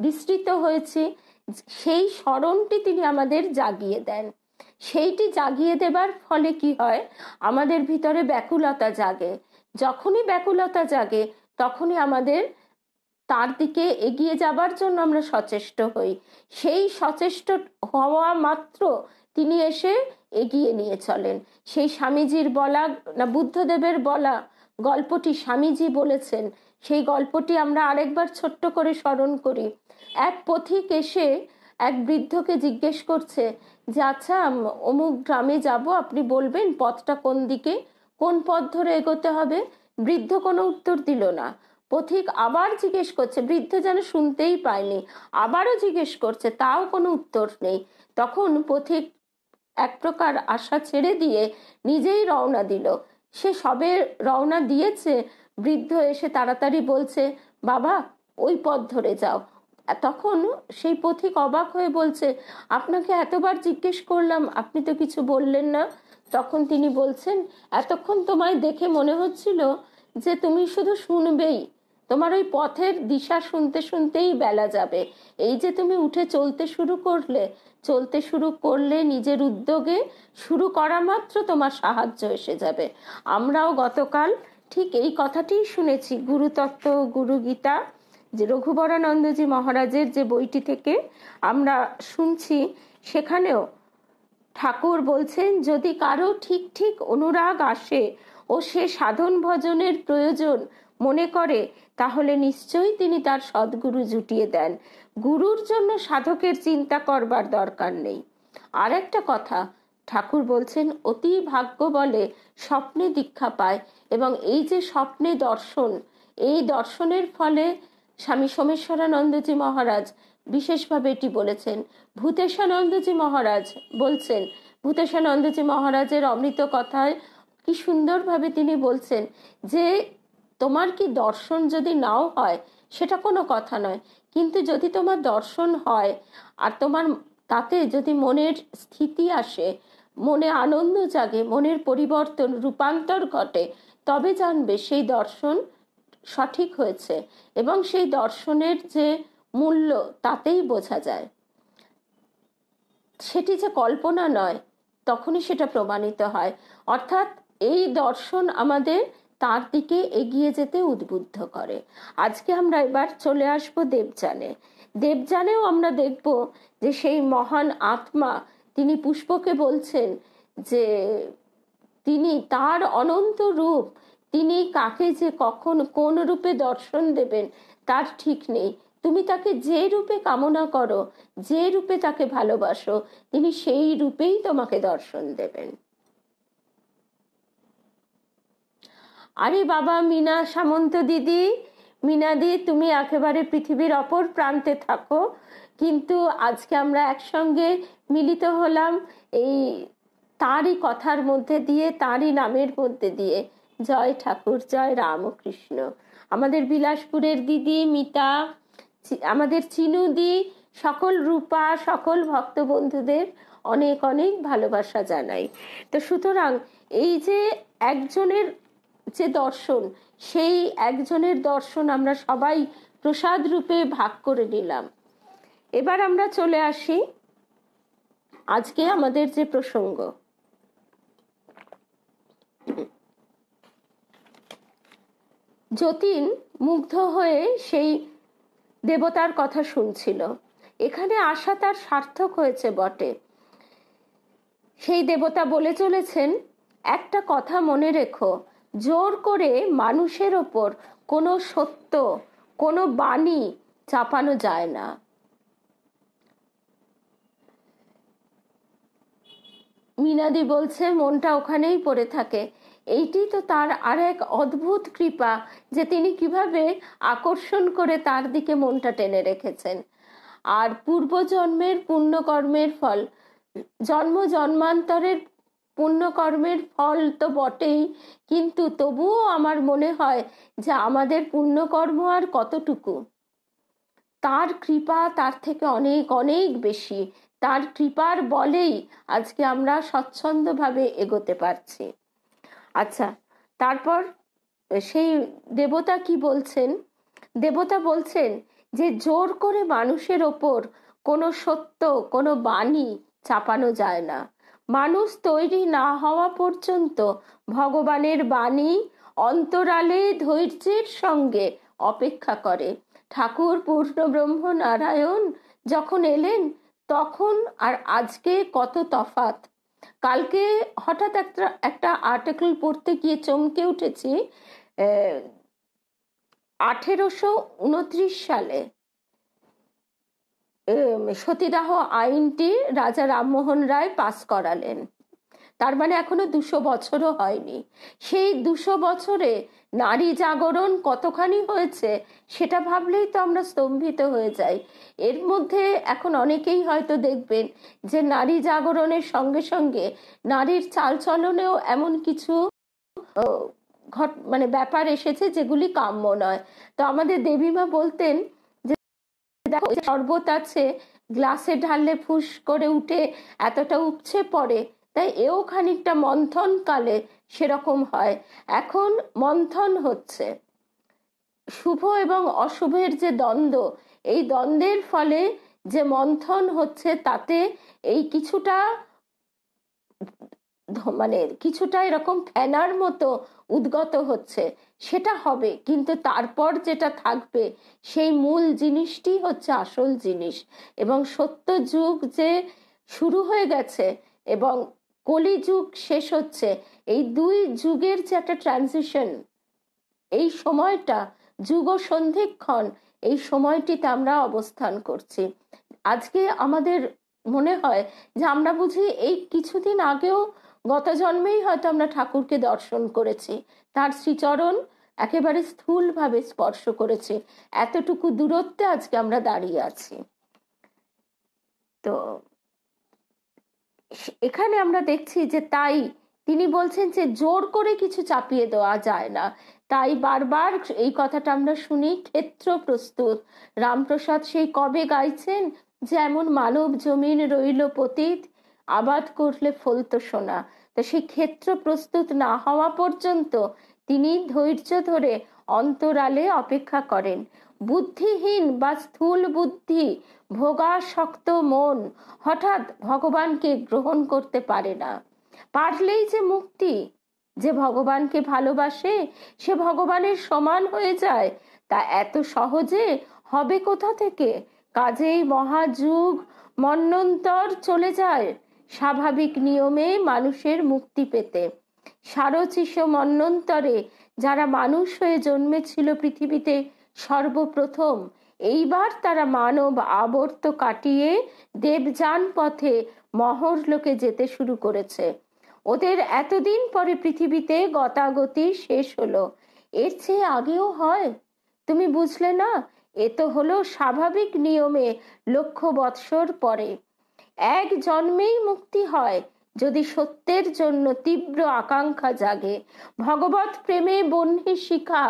বিস্মৃত হয়েছি, সেই স্মরণটি তিনি আমাদের জাগিয়ে দেন। সেইটি জাগিয়ে দেবার ফলে কি হয়, আমাদের ভিতরে ব্যাকুলতা জাগে। যখনই ব্যাকুলতা জাগে তখনই আমাদের তার দিকে এগিয়ে যাবার জন্য আমরা সচেষ্ট হই। সেই সচেষ্ট হওয়া মাত্র তিনি এসে এগিয়ে নিয়ে চলেন। সেই স্বামীজির বলা না বুদ্ধদেবের বলা গল্পটি স্বামীজি বলেছেন, সেই গল্পটি আমরা আরেকবার ছোট্ট করে স্মরণ করি। এক পথিক এসে এক বৃদ্ধকে জিজ্ঞেস করছে যে আচ্ছা অমুক গ্রামে যাব, আপনি বলবেন পথটা কোন দিকে, কোন পথ ধরে এগোতে হবে। বৃদ্ধ কোনো উত্তর দিল না। পথিক আবার জিজ্ঞেস করছে, বৃদ্ধ যেন শুনতেই পায়নি, আবারও জিজ্ঞেস করছে, তাও কোনো উত্তর নেই। তখন পথিক এক প্রকার আশা ছেড়ে দিয়ে নিজেই রওনা দিল। সে সবে রওনা দিয়েছে, বৃদ্ধ এসে তাড়াতাড়ি বলছে, বাবা ওই পথ ধরে যাও। তখন সেই পথিক অবাক হয়ে বলছে, আপনাকে এতবার জিজ্ঞেস করলাম, আপনি তো কিছু বললেন না। তখন তিনি বলছেন, এতক্ষণ তোমায় দেখে মনে হচ্ছিল যে তুমি শুধু শুনবেই, তোমার ওই পথের দিশা শুনতে শুনতেই বেলা যাবে। এই যে তুমি উঠে চলতে শুরু করলে নিজের উদ্যোগে, শুরু করা মাত্র তোমার সাহায্য এসে যাবে। আমরাও গতকাল ঠিক এই কথাটিই শুনেছি গুরুতত্ত্ব গুরু গীতা, যে রঘুবরানন্দজি মহারাজের যে বইটি থেকে আমরা শুনছি, সেখানেও ঠাকুর বলছেন, যদি কারো ঠিক ঠিক অনুরাগ আসে ও সে সাধন ভজনের প্রয়োজন মনে করে, তাহলে নিশ্চয়ই তিনি তার সদ্গুরু জুটিয়ে দেন। গুরুর জন্য সাধকের চিন্তা করবার দরকার নেই। আর একটা কথা ঠাকুর বলছেন, অতি ভাগ্য বলে স্বপ্নে দীক্ষা পায়। এবং এই যে স্বপ্নে দর্শন, এই দর্শনের ফলে স্বামী সোমেশ্বরানন্দজি মহারাজ বিশেষভাবে এটি বলেছেন। ভূতেশানন্দজি মহারাজ বলছেন, ভূতেশানন্দজি মহারাজের অমৃত কথায় কি সুন্দরভাবে তিনি বলছেন যে তোমার কি দর্শন যদি নাও হয় সেটা কোনো কথা নয়, কিন্তু যদি তোমার দর্শন হয় আর তোমার তাতে যদি মনের স্থিতি আসে, মনে আনন্দ জাগে, মনের পরিবর্তন রূপান্তর ঘটে, তবে জানবে সেই দর্শন সঠিক হয়েছে। এবং সেই দর্শনের যে মূল্য তাতেই বোঝা যায়, সেটি যে কল্পনা নয়, তখনই সেটা প্রমাণিত হয়। অর্থাৎ এই দর্শন আমাদের তার দিকে এগিয়ে যেতে উদ্বুদ্ধ করে। আজকে আমরা এবার চলে আসব দেবযানে। দেবযানেও আমরা দেখব যে সেই মহান আত্মা তিনি পুষ্পকে বলছেন যে তিনি তার অনন্ত রূপ, তিনি কাকে যে কখন কোন রূপে দর্শন দেবেন তার ঠিক নেই। তুমি তাকে যে রূপে কামনা করো, যে রূপে তাকে ভালোবাসো, তিনি সেই রূপেই তোমাকে দর্শন দেবেন। আরে বাবা মিনা সামন্ত দিদি, মিনাদি, তুমি একেবারে পৃথিবীর অপর প্রান্তে থাকো, কিন্তু আজকে আমরা একসঙ্গে মিলিত হলাম এই তারই কথার মধ্যে দিয়ে, তারই নামের মধ্যে দিয়ে। জয় ঠাকুর, জয় রামকৃষ্ণ। আমাদের বিলাসপুরের দিদি মিতা, আমাদের চিনুদি, সকল রূপা, সকল ভক্ত বন্ধুদের অনেক অনেক ভালোবাসা জানাই। তো সুতরাং এই যে একজনের যে দর্শন, সেই একজনের দর্শন আমরা সবাই প্রসাদ রূপে ভাগ করে নিলাম। এবার আমরা চলে আসি আজকে আমাদের যে প্রসঙ্গ। যতীন মুগ্ধ হয়ে সেই দেবতার কথা শুনছিল। এখানে আসা তার সার্থক হয়েছে বটে। সেই দেবতা বলে চলেছেন, একটা কথা মনে রেখো, জোর করে মানুষের ওপর কোনো সত্য, কোনো বাণী চাপানো যায় না। মিনাদি বলছে মনটা ওখানেই পড়ে থাকে। এইটি তো তার আর এক অদ্ভুত কৃপা, যে তিনি কিভাবে আকর্ষণ করে তার দিকে মনটা টেনে রেখেছেন। আর পূর্বজন্মের পুণ্যকর্মের ফল, জন্ম জন্মান্তরের পুণ্যকর্মের ফল তো বটেই, কিন্তু তবুও আমার মনে হয় যে আমাদের পুণ্যকর্ম আর কতটুকু, তার কৃপা তার থেকে অনেক অনেক বেশি। তার কৃপার বলেই আজকে আমরা স্বচ্ছন্দভাবে এগোতে পারছি। আচ্ছা, তারপর সেই দেবতা কি বলছেন, দেবতা বলছেন যে জোর করে মানুষের ওপর কোনো সত্য, কোনো বাণী চাপানো যায় না। মানুষ তৈরি না হওয়া পর্যন্ত ভগবানের বাণী অন্তরালে ধৈর্যের সঙ্গে অপেক্ষা করে। ঠাকুর পূর্ণ ব্রহ্ম নারায়ণ যখন এলেন তখন আর আজকে কত তফাৎ। কালকে হঠাৎ একটা আর্টিকেল পড়তে গিয়ে চমকে উঠেছি। 1829 সালে সতীদাহ আইনটি রাজা রামমোহন রায় পাস করালেন। তার মানে এখনো 200 বছরও হয়নি। সেই 200 বছরে নারী জাগরণ কতখানি হয়েছে সেটা ভাবলেই তো আমরা স্তম্ভিত হয়ে যাই। এর মধ্যে এখন অনেকেই হয়তো দেখবেন যে নারী জাগরণের সঙ্গে সঙ্গে নারীর চালচলনেও এমন কিছু মানে ব্যাপার এসেছে যেগুলি কাম্য নয়। তো আমাদের দেবীমা বলতেন যে দেখো শরবত আছে, গ্লাসে ঢাললে ফুস করে উঠে এতটা উপচে পড়ে, তাই এও খানিকটা মন্থন কালে সেরকম হয়। এখন মন্থন হচ্ছে। শুভ এবং অশুভের যে দ্বন্দ্ব, এই দ্বন্দ্বের ফলে যে মন্থন হচ্ছে তাতে এই কিছুটা মানে কিছুটা এরকম ফেনার মতো উদ্গত হচ্ছে, সেটা হবে। কিন্তু তারপর যেটা থাকবে সেই মূল জিনিসটি হচ্ছে আসল জিনিস। এবং সত্য যুগ যে শুরু হয়ে গেছে এবং কলি যুগ শেষ হচ্ছে, এই দুই যুগের যে একটা ট্রানজিশন, এই সময়টা যুগ সন্ধিক্ষণ, এই সময়টিতে আমরা অবস্থান করছি। আজকে আমাদের মনে হয় যে আমরা বুঝি এই কিছুদিন আগেও গত জন্মেই হয়তো আমরা ঠাকুরকে দর্শন করেছি, তার শ্রীচরণ একেবারে স্থূলভাবে স্পর্শ করেছি, এতটুকু দূরত্বে আজকে আমরা দাঁড়িয়ে আছি। তো এখানে আমরা দেখছি যে তাই তিনি বলছেন যে জোর করে কিছু চাপিয়ে দেওয়া যায় না। তাই বারবার এই কথাটা আমরা শুনি, ক্ষেত্র প্রস্তুত। রামপ্রসাদ সেই কবে গাইছেন, যেমন মানব জমিন রইল পতিত, আবাদ করলে ফলতো সোনা। তো সেই ক্ষেত্র প্রস্তুত না হওয়া পর্যন্ত তিনি ধৈর্য ধরে অন্তরালে অপেক্ষা করেন। বুদ্ধিহীন বা স্থূল বুদ্ধি, ভোগাসক্ত মন হঠাৎ ভগবানকে গ্রহণ করতে পারে না। পারলেই যে মুক্তি, যে ভগবানকে ভালোবাসে সে ভগবানের সমান হয়ে যায়, তা এত সহজে হবে কোথা থেকে? কাজেই মহাযুগ মন্বন্তর চলে যায় স্বাভাবিক নিয়মে মানুষের মুক্তি পেতে। সারচিষ মন্বন্তরে যারা মানুষ হয়ে জন্মেছিল পৃথিবীতে সর্বপ্রথম, এইবার তারা মানব আবর্ত কাটিয়ে দেবযান পথে মহরলোকে যেতে শুরু করেছে। ওদের এতদিন পরে পৃথিবীতে গতাগতি শেষ হলো। এর চেয়ে আগেও হয়? তুমি বুঝলে না? এ তো হলো স্বাভাবিক নিয়মে লক্ষ বৎসর পরে। এক জন্মেই মুক্তি হয় যদি সত্যের জন্য তীব্র আকাঙ্ক্ষা জাগে, ভগবত প্রেমে বহ্নি শিখা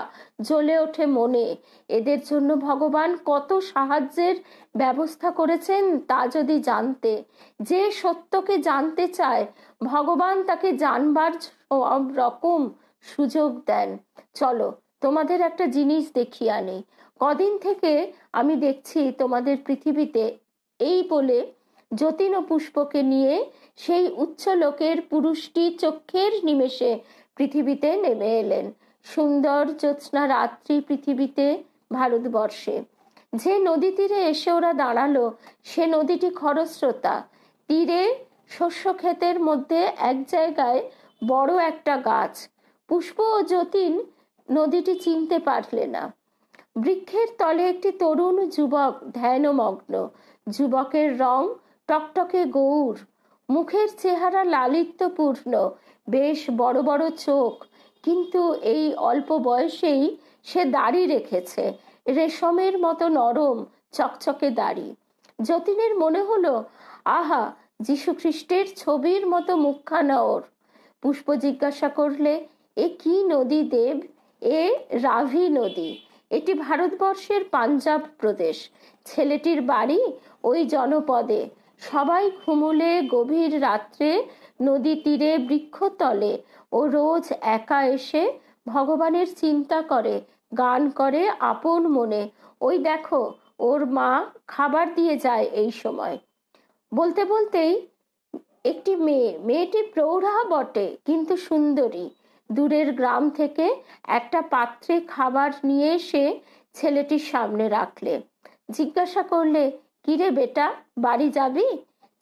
জ্বলে ওঠে মনে। এদের জন্য ভগবান কত সাহায্যের ব্যবস্থা করেছেন তা যদি জানতে। যে সত্যকে জানতে চায় ভগবান তাকে জানবার সব রকম সুযোগ দেন। চলো তোমাদের একটা জিনিস দেখিয়ে আনি। কদিন থেকে আমি দেখছি তোমাদের পৃথিবীতে এই বলে যতীন ও পুষ্পকে নিয়ে সেই উচ্চ লোকের পুরুষটি চক্ষের নিমেষে পৃথিবীতে নেমে এলেন। সুন্দর জ্যোৎস্না রাত্রি পৃথিবীতে, ভারতবর্ষে। যে নদী তীরে এসে ওরা দাঁড়ালো সে নদীটি খরস্রোতা। তীরে শস্য ক্ষেতের মধ্যে এক জায়গায় বড় একটা গাছ। পুষ্প ও যতীন নদীটি চিনতে পারলে না। বৃক্ষের তলে একটি তরুণ যুবক ধ্যানমগ্ন। যুবকের রং টকটকে গৌর, মুখের চেহারা লালিত্যপূর্ণ, বেশ বড় বড় চোখ, কিন্তু এই অল্প বয়সেই সে দাড়ি রেখেছে, রেশমের মতো নরম চকচকে দাড়ি। যতীনের মনে হলো, আহা, যীশু খ্রিস্টের ছবির মতো মুখখানা ওর। পুষ্প জিজ্ঞাসা করলে, এ কি নদী দেব? এ রাভি নদী। এটি ভারতবর্ষের পাঞ্জাব প্রদেশ। ছেলেটির বাড়ি ওই জনপদে। সবাই ঘুমুলে গভীর রাত্রে নদী তীরে বৃক্ষতলে ও রোজ একা এসে ভগবানের চিন্তা করে, গান করে আপন মনে, ওই দেখো ওর মা খাবার দিয়ে যায় এই সময়। বলতে বলতেই একটি মেয়েটি প্রৌঢ়া বটে কিন্তু সুন্দরী, দূরের গ্রাম থেকে একটা পাত্রে খাবার নিয়ে এসে ছেলেটির সামনে রাখলে। জিজ্ঞাসা করলে, কিরে বেটা, বাড়ি যাবি?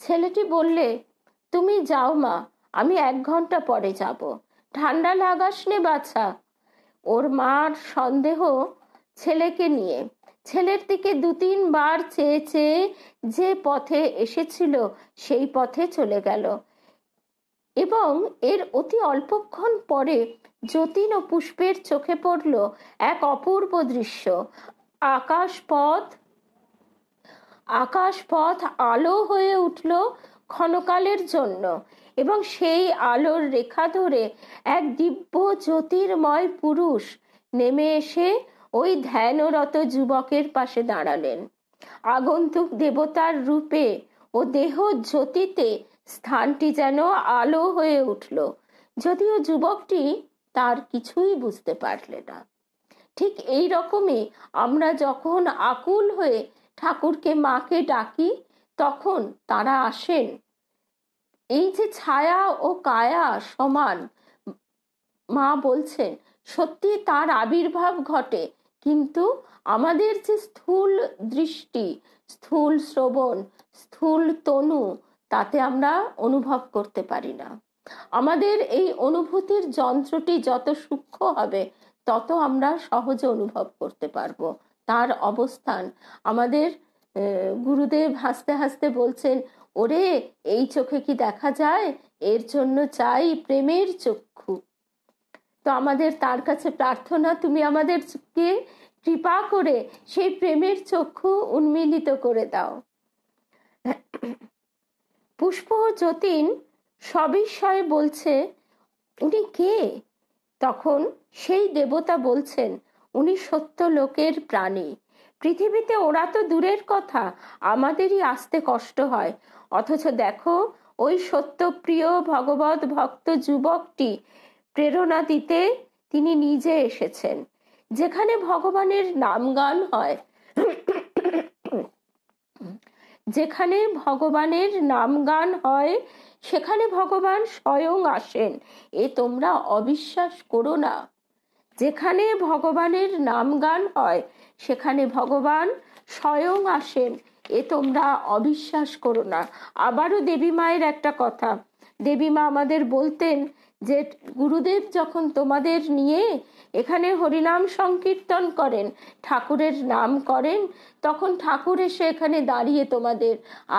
ছেলেটি বললে, তুমি যাও মা, আমি 1 ঘন্টা পরে যাব। ঠান্ডা লাগাস নে বাছা। ওর মার সন্দেহ ছেলেকে নিয়ে। ছেলের দিকে 2-3 বার চেয়ে চেয়ে যে পথে এসেছিল সেই পথে চলে গেল। এবং এর অতি অল্পক্ষণ পরে যতীন ও পুষ্পের চোখে পড়ল এক অপূর্ব দৃশ্য। আকাশপথ আলো হয়ে উঠল ক্ষণকালের জন্য, এবং সেই আলোর রেখা ধরে এক দিব্য জ্যোতির্ময় পুরুষ নেমে এসে ওই ধ্যানরত যুবকের পাশে দাঁড়ালেন। আগন্তুক দেবতার রূপে ও দেহ জ্যোতিতে স্থানটি যেন আলো হয়ে উঠল, যদিও যুবকটি তার কিছুই বুঝতে পারলে না। ঠিক এই রকমই আমরা যখন আকুল হয়ে ঠাকুরকে মাকে ডাকি, তখন তারা আসেন। এই যে ছায়া ও কায়া সমান, মা বলছেন সত্যি তার আবির্ভাব ঘটে, কিন্তু আমাদের যে স্থূল দৃষ্টি, স্থূল শ্রবণ, স্থূল তনু, তাতে আমরা অনুভব করতে পারি না। আমাদের এই অনুভূতির যন্ত্রটি যত সূক্ষ্ম হবে তত আমরা সহজে অনুভব করতে পারবো তার অবস্থান। আমাদের গুরুদেব হাসতে হাসতে বলছেন, ওরে এই চোখে কি দেখা যায়, এর জন্য চাই প্রেমের চক্ষু। তো আমাদের তার কাছে প্রার্থনা, তুমি আমাদেরকে কৃপা করে সেই প্রেমের চক্ষু উন্মিলিত করে দাও। পুষ্প ও যতীন সবিস্ময়ে বলছে, উনি কে? তখন সেই দেবতা বলছেন, উনি সত্য লোকের প্রাণী। পৃথিবীতে ওরা তো দূরের কথা, আমাদেরই আসতে কষ্ট হয়, অথচ দেখো ওই সত্যপ্রিয় ভগবত ভক্ত যুবকটি প্রেরণা দিতে তিনি নিজে এসেছেন। যেখানে ভগবানের নামগান হয়, যেখানে ভগবানের নামগান হয় সেখানে ভগবান স্বয়ং আসেন, এ তোমরা অবিশ্বাস করো না। যেখানে ভগবানের নামগান হয় সেখানে ভগবান স্বয়ং আসেন, এ তোমরা অবিশ্বাস করো না। আবারও দেবী মায়ের একটা কথা, দেবী মা আমাদের বলতেন যে গুরুদেব যখন তোমাদের নিয়ে এখানে হরিনাম সংকীর্তন করেন, ঠাকুরের নাম করেন, তখন ঠাকুর এসে এখানে দাঁড়িয়ে তোমাদের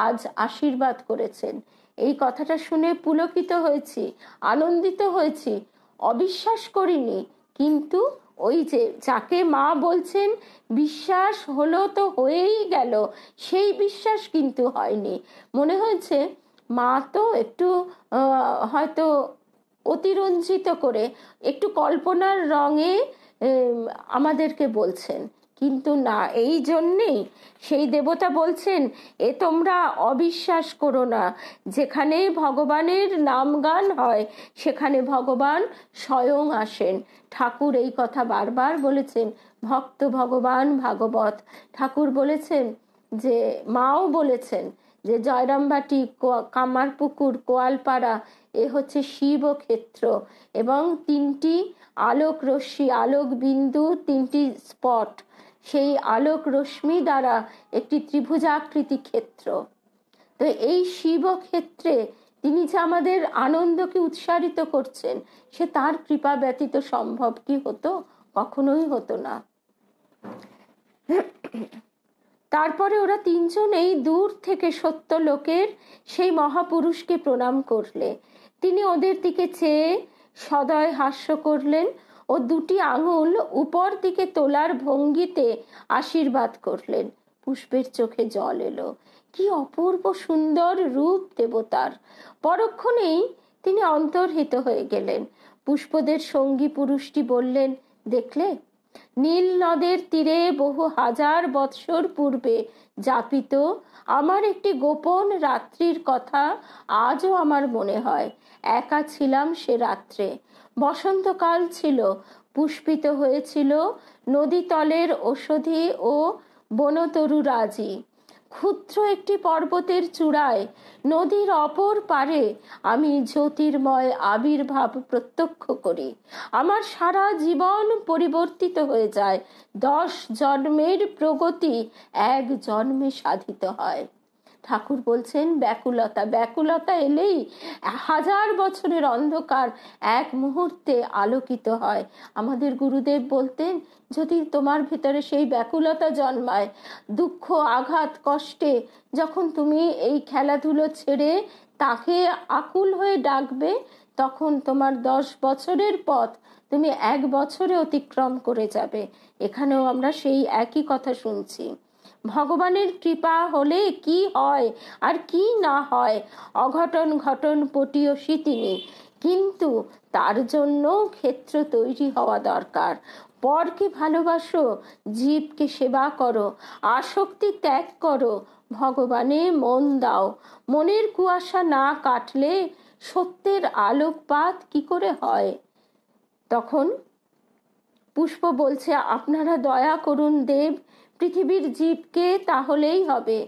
আজ আশীর্বাদ করেছেন। এই কথাটা শুনে পুলকিত হয়েছি, আনন্দিত হয়েছি, অবিশ্বাস করিনি। কিন্তু ওই যে যাকে মা বলছেন বিশ্বাস হলো তো হয়েই গেল, সেই বিশ্বাস কিন্তু হয়নি। মনে হয়েছে মা তো একটু হয়তো অতিরঞ্জিত করে একটু কল্পনার রঙে আমাদেরকে বলছেন, কিন্তু না, এই জন্যেই সেই দেবতা বলছেন, এ তোমরা অবিশ্বাস করো না। যেখানে ভগবানের নামগান হয় সেখানে ভগবান স্বয়ং আসেন। ঠাকুর এই কথা বারবার বলেছেন, ভক্ত ভগবান ভাগবত। ঠাকুর বলেছেন যে, মাও বলেছেন যে জয়রামবাটি, কামারপুকুর, কোয়ালপাড়া এ হচ্ছে শিব ক্ষেত্র, এবং 3টি আলোক রশ্মি, আলোক বিন্দু, 3টি স্পট, সেই আলোক রশ্মি দ্বারা একটি ত্রিভুজাকৃতি ক্ষেত্র। তো এই শিব ক্ষেত্রে তিনি যে আমাদের আনন্দকে উৎসারিত করছেন, সে তার কৃপা ব্যতীত সম্ভব কি হতো? কখনোই হতো না। তারপরে ওরা 3জনেই দূর থেকে সত্য লোকের সেই মহাপুরুষকে প্রণাম করলে। তিনি ওদের দিকে চেয়ে সদয় হাস্য করলেন ও 2টি আঙুল উপর দিকে তোলার ভঙ্গিতে আশীর্বাদ করলেন। পুষ্পের চোখে জল এলো। কি অপূর্ব সুন্দর রূপ দেবতার! পরক্ষণেই তিনি অন্তর্হিত হয়ে গেলেন। পুষ্পদের সঙ্গী পুরুষটি বললেন, দেখলে, নীল নদের তীরে বহু হাজার বৎসর পূর্বে যাপিত আমার একটি গোপন রাত্রির কথা আজও আমার মনে হয়। একা ছিলাম সে রাত্রে। বসন্তকাল ছিল, পুষ্পিত হয়েছিল নদীতলের ঔষধি ও বনতরুরাজি। ক্ষুদ্র একটি পর্বতের চূড়ায় নদীর অপর পারে আমি জ্যোতির্ময় আবির্ভাব প্রত্যক্ষ করি। আমার সারা জীবন পরিবর্তিত হয়ে যায়। 10 জন্মের প্রগতি এক জন্মে সাধিত হয়। ঠাকুর বলছেন ব্যাকুলতা, ব্যাকুলতা এলেই 1000 বছরের অন্ধকার এক মুহূর্তে আলোকিত হয়। আমাদের গুরুদেব বলতেন, যদি তোমার ভিতরে সেই ব্যাকুলতা জন্মায়, দুঃখ আঘাত কষ্টে যখন তুমি এই খেলাধুলো ছেড়ে তাকে আকুল হয়ে ডাকবে, তখন তোমার 10 বছরের পথ তুমি 1 বছরে অতিক্রম করে যাবে। এখানেও আমরা সেই একই কথা শুনছি। ভগবানের কৃপা হলে কি হয় আর কি না হয়, অঘটন ঘটন পটীয়সী তিনি, কিন্তু তার জন্য ক্ষেত্র তৈরি হওয়া দরকার। পরকে ভালোবাসো, জীবকে সেবা করো, আসক্তি ত্যাগ করো, ভগবানে মন দাও। মনের কুয়াশা না কাটলে সত্যের আলোকপাত কি করে হয়? তখন পুষ্প বলছে, আপনারা দয়া করুন দেব, পৃথিবীর জীবকে, তাহলেই হবে।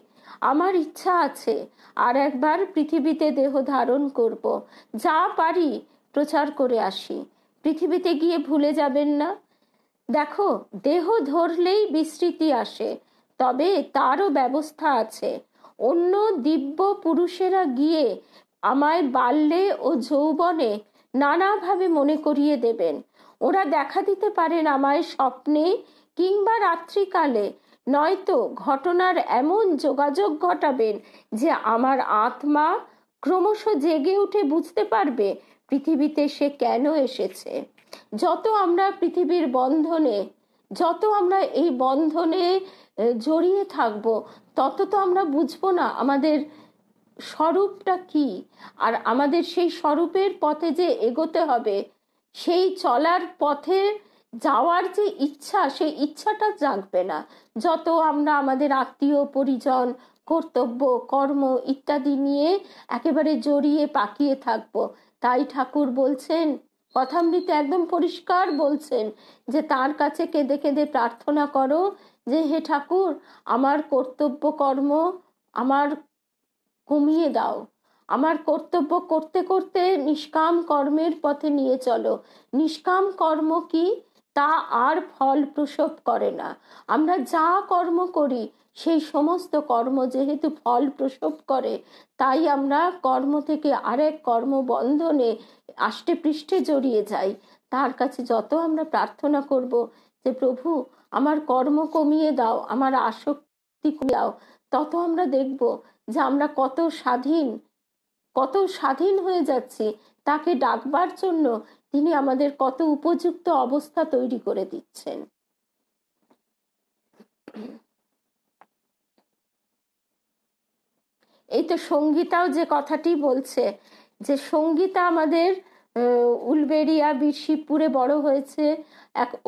আমার ইচ্ছা আছে আর একবার পৃথিবীতে দেহ ধারণ করব, যা পারি প্রচার করে আসি। পৃথিবীতে গিয়ে ভুলে যাবেন না। দেখো, দেহ ধরলেই বিস্মৃতি আসে, তবে তারও ব্যবস্থা আছে। অন্য দিব্য পুরুষেরা গিয়ে আমায় বাল্যে ও যৌবনে নানাভাবে মনে করিয়ে দেবেন। ওরা দেখা দিতে পারেন আমায় স্বপ্নে কিংবা রাত্রিকালে, নয়তো ঘটনার এমন যোগাযোগ ঘটাবেন যে আমার আত্মা ক্রমশ জেগে উঠে বুঝতে পারবে পৃথিবীতে সে কেন এসেছে। যত আমরা পৃথিবীর বন্ধনে, যত আমরা এই বন্ধনে জড়িয়ে থাকব, তত তো আমরা বুঝবো না আমাদের স্বরূপটা কি। আর আমাদের সেই স্বরূপের পথে যে এগোতে হবে, সেই চলার পথে যাওয়ার যে ইচ্ছা, সেই ইচ্ছাটা জাগবে না যত আমরা আমাদের আত্মীয় পরিজন, কর্তব্য, কর্ম ইত্যাদি নিয়ে একেবারে জড়িয়ে পাকিয়ে থাকবো। তাই ঠাকুর বলছেন, কথামৃতে একদম পরিষ্কার বলছেন যে তার কাছে কেঁদে কেঁদে প্রার্থনা করো যে হে ঠাকুর, আমার কর্তব্য কর্ম আমার কমিয়ে দাও, আমার কর্তব্য করতে করতে নিষ্কাম কর্মের পথে নিয়ে চলো। নিষ্কাম কর্ম কি? তা আর ফল প্রসব করে না। আমরা যা কর্ম করি সেই সমস্ত কর্ম যেহেতু ফল প্রসব করে, তাই আমরা কর্ম থেকে আরেক কর্ম বন্ধনে আষ্টে পৃষ্ঠে জড়িয়ে যাই। তার কাছে যত আমরা প্রার্থনা করব যে প্রভু আমার কর্ম কমিয়ে দাও, আমার আসক্তি কমিয়ে দাও, তত আমরা দেখব যে আমরা কত স্বাধীন হয়ে যাচ্ছি। তাকে ডাকবার জন্য তিনি আমাদের কত উপযুক্ত অবস্থা তৈরি করে দিচ্ছেন। এই তো সঙ্গীতাও যে কথাটি বলছে, যে সঙ্গীতা আমাদের উলবেড়িয়া বীরশিবপুরে বড় হয়েছে,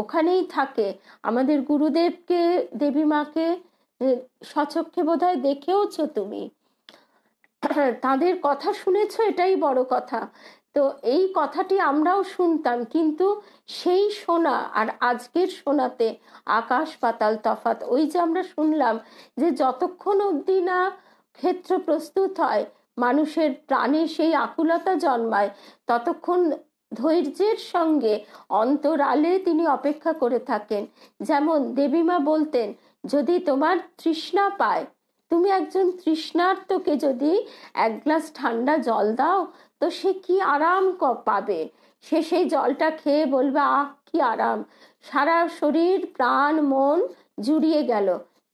ওখানেই থাকে। আমাদের গুরুদেবকে, দেবী মাকে সচক্ষে বোধহয় দেখেওছো তুমি, তাদের কথা শুনেছো, এটাই বড় কথা। তো এই কথাটি আমরাও শুনতাম, কিন্তু সেই শোনা আর আজকের শোনাতে আকাশ পাতাল তফাৎ। ওই যে আমরা শুনলাম যে যতক্ষণ অবধি না ক্ষেত্র প্রস্তুত হয়, মানুষের প্রাণে সেই আকুলতা জন্মায়, ততক্ষণ ধৈর্যের সঙ্গে অন্তরালে তিনি অপেক্ষা করে থাকেন। যেমন দেবীমা বলতেন, যদি তোমার তৃষ্ণা পায়, তুমি একজন তৃষ্ণার্তকে যদি 1 গ্লাস ঠান্ডা জল দাও, তো সে কি আরাম পাবে। সে সেই জলটা খেয়ে বলবে, আহ কি আরাম, সারা শরীর প্রাণ মন জুড়িয়ে গেল।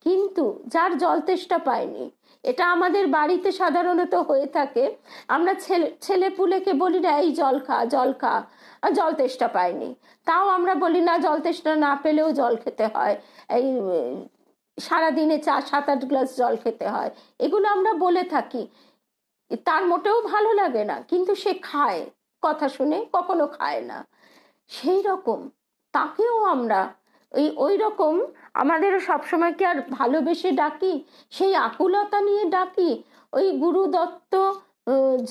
কিন্তু যার জল তেষ্টা পায়নি, এটা আমাদের বাড়িতে সাধারণত হয়ে থাকে, আমরা ছেলে পুলেকে বলি না এই জল খা, জল খা, জল তেষ্টা পায়নি, তাও আমরা বলি না জল তেষ্টা না পেলেও জল খেতে হয়, এই সারাদিনে 4-7-8 গ্লাস জল খেতে হয়, এগুলো আমরা বলে থাকি। তার মোটেও ভালো লাগে না, কিন্তু সে খায়, কথা শুনে কখনো খায় না। সেই রকম তাকেও আমরা ওই রকম আমাদেরও সবসময় কি আর ভালোবেসে ডাকি, সেই আকুলতা নিয়ে ডাকি? ওই গুরু দত্ত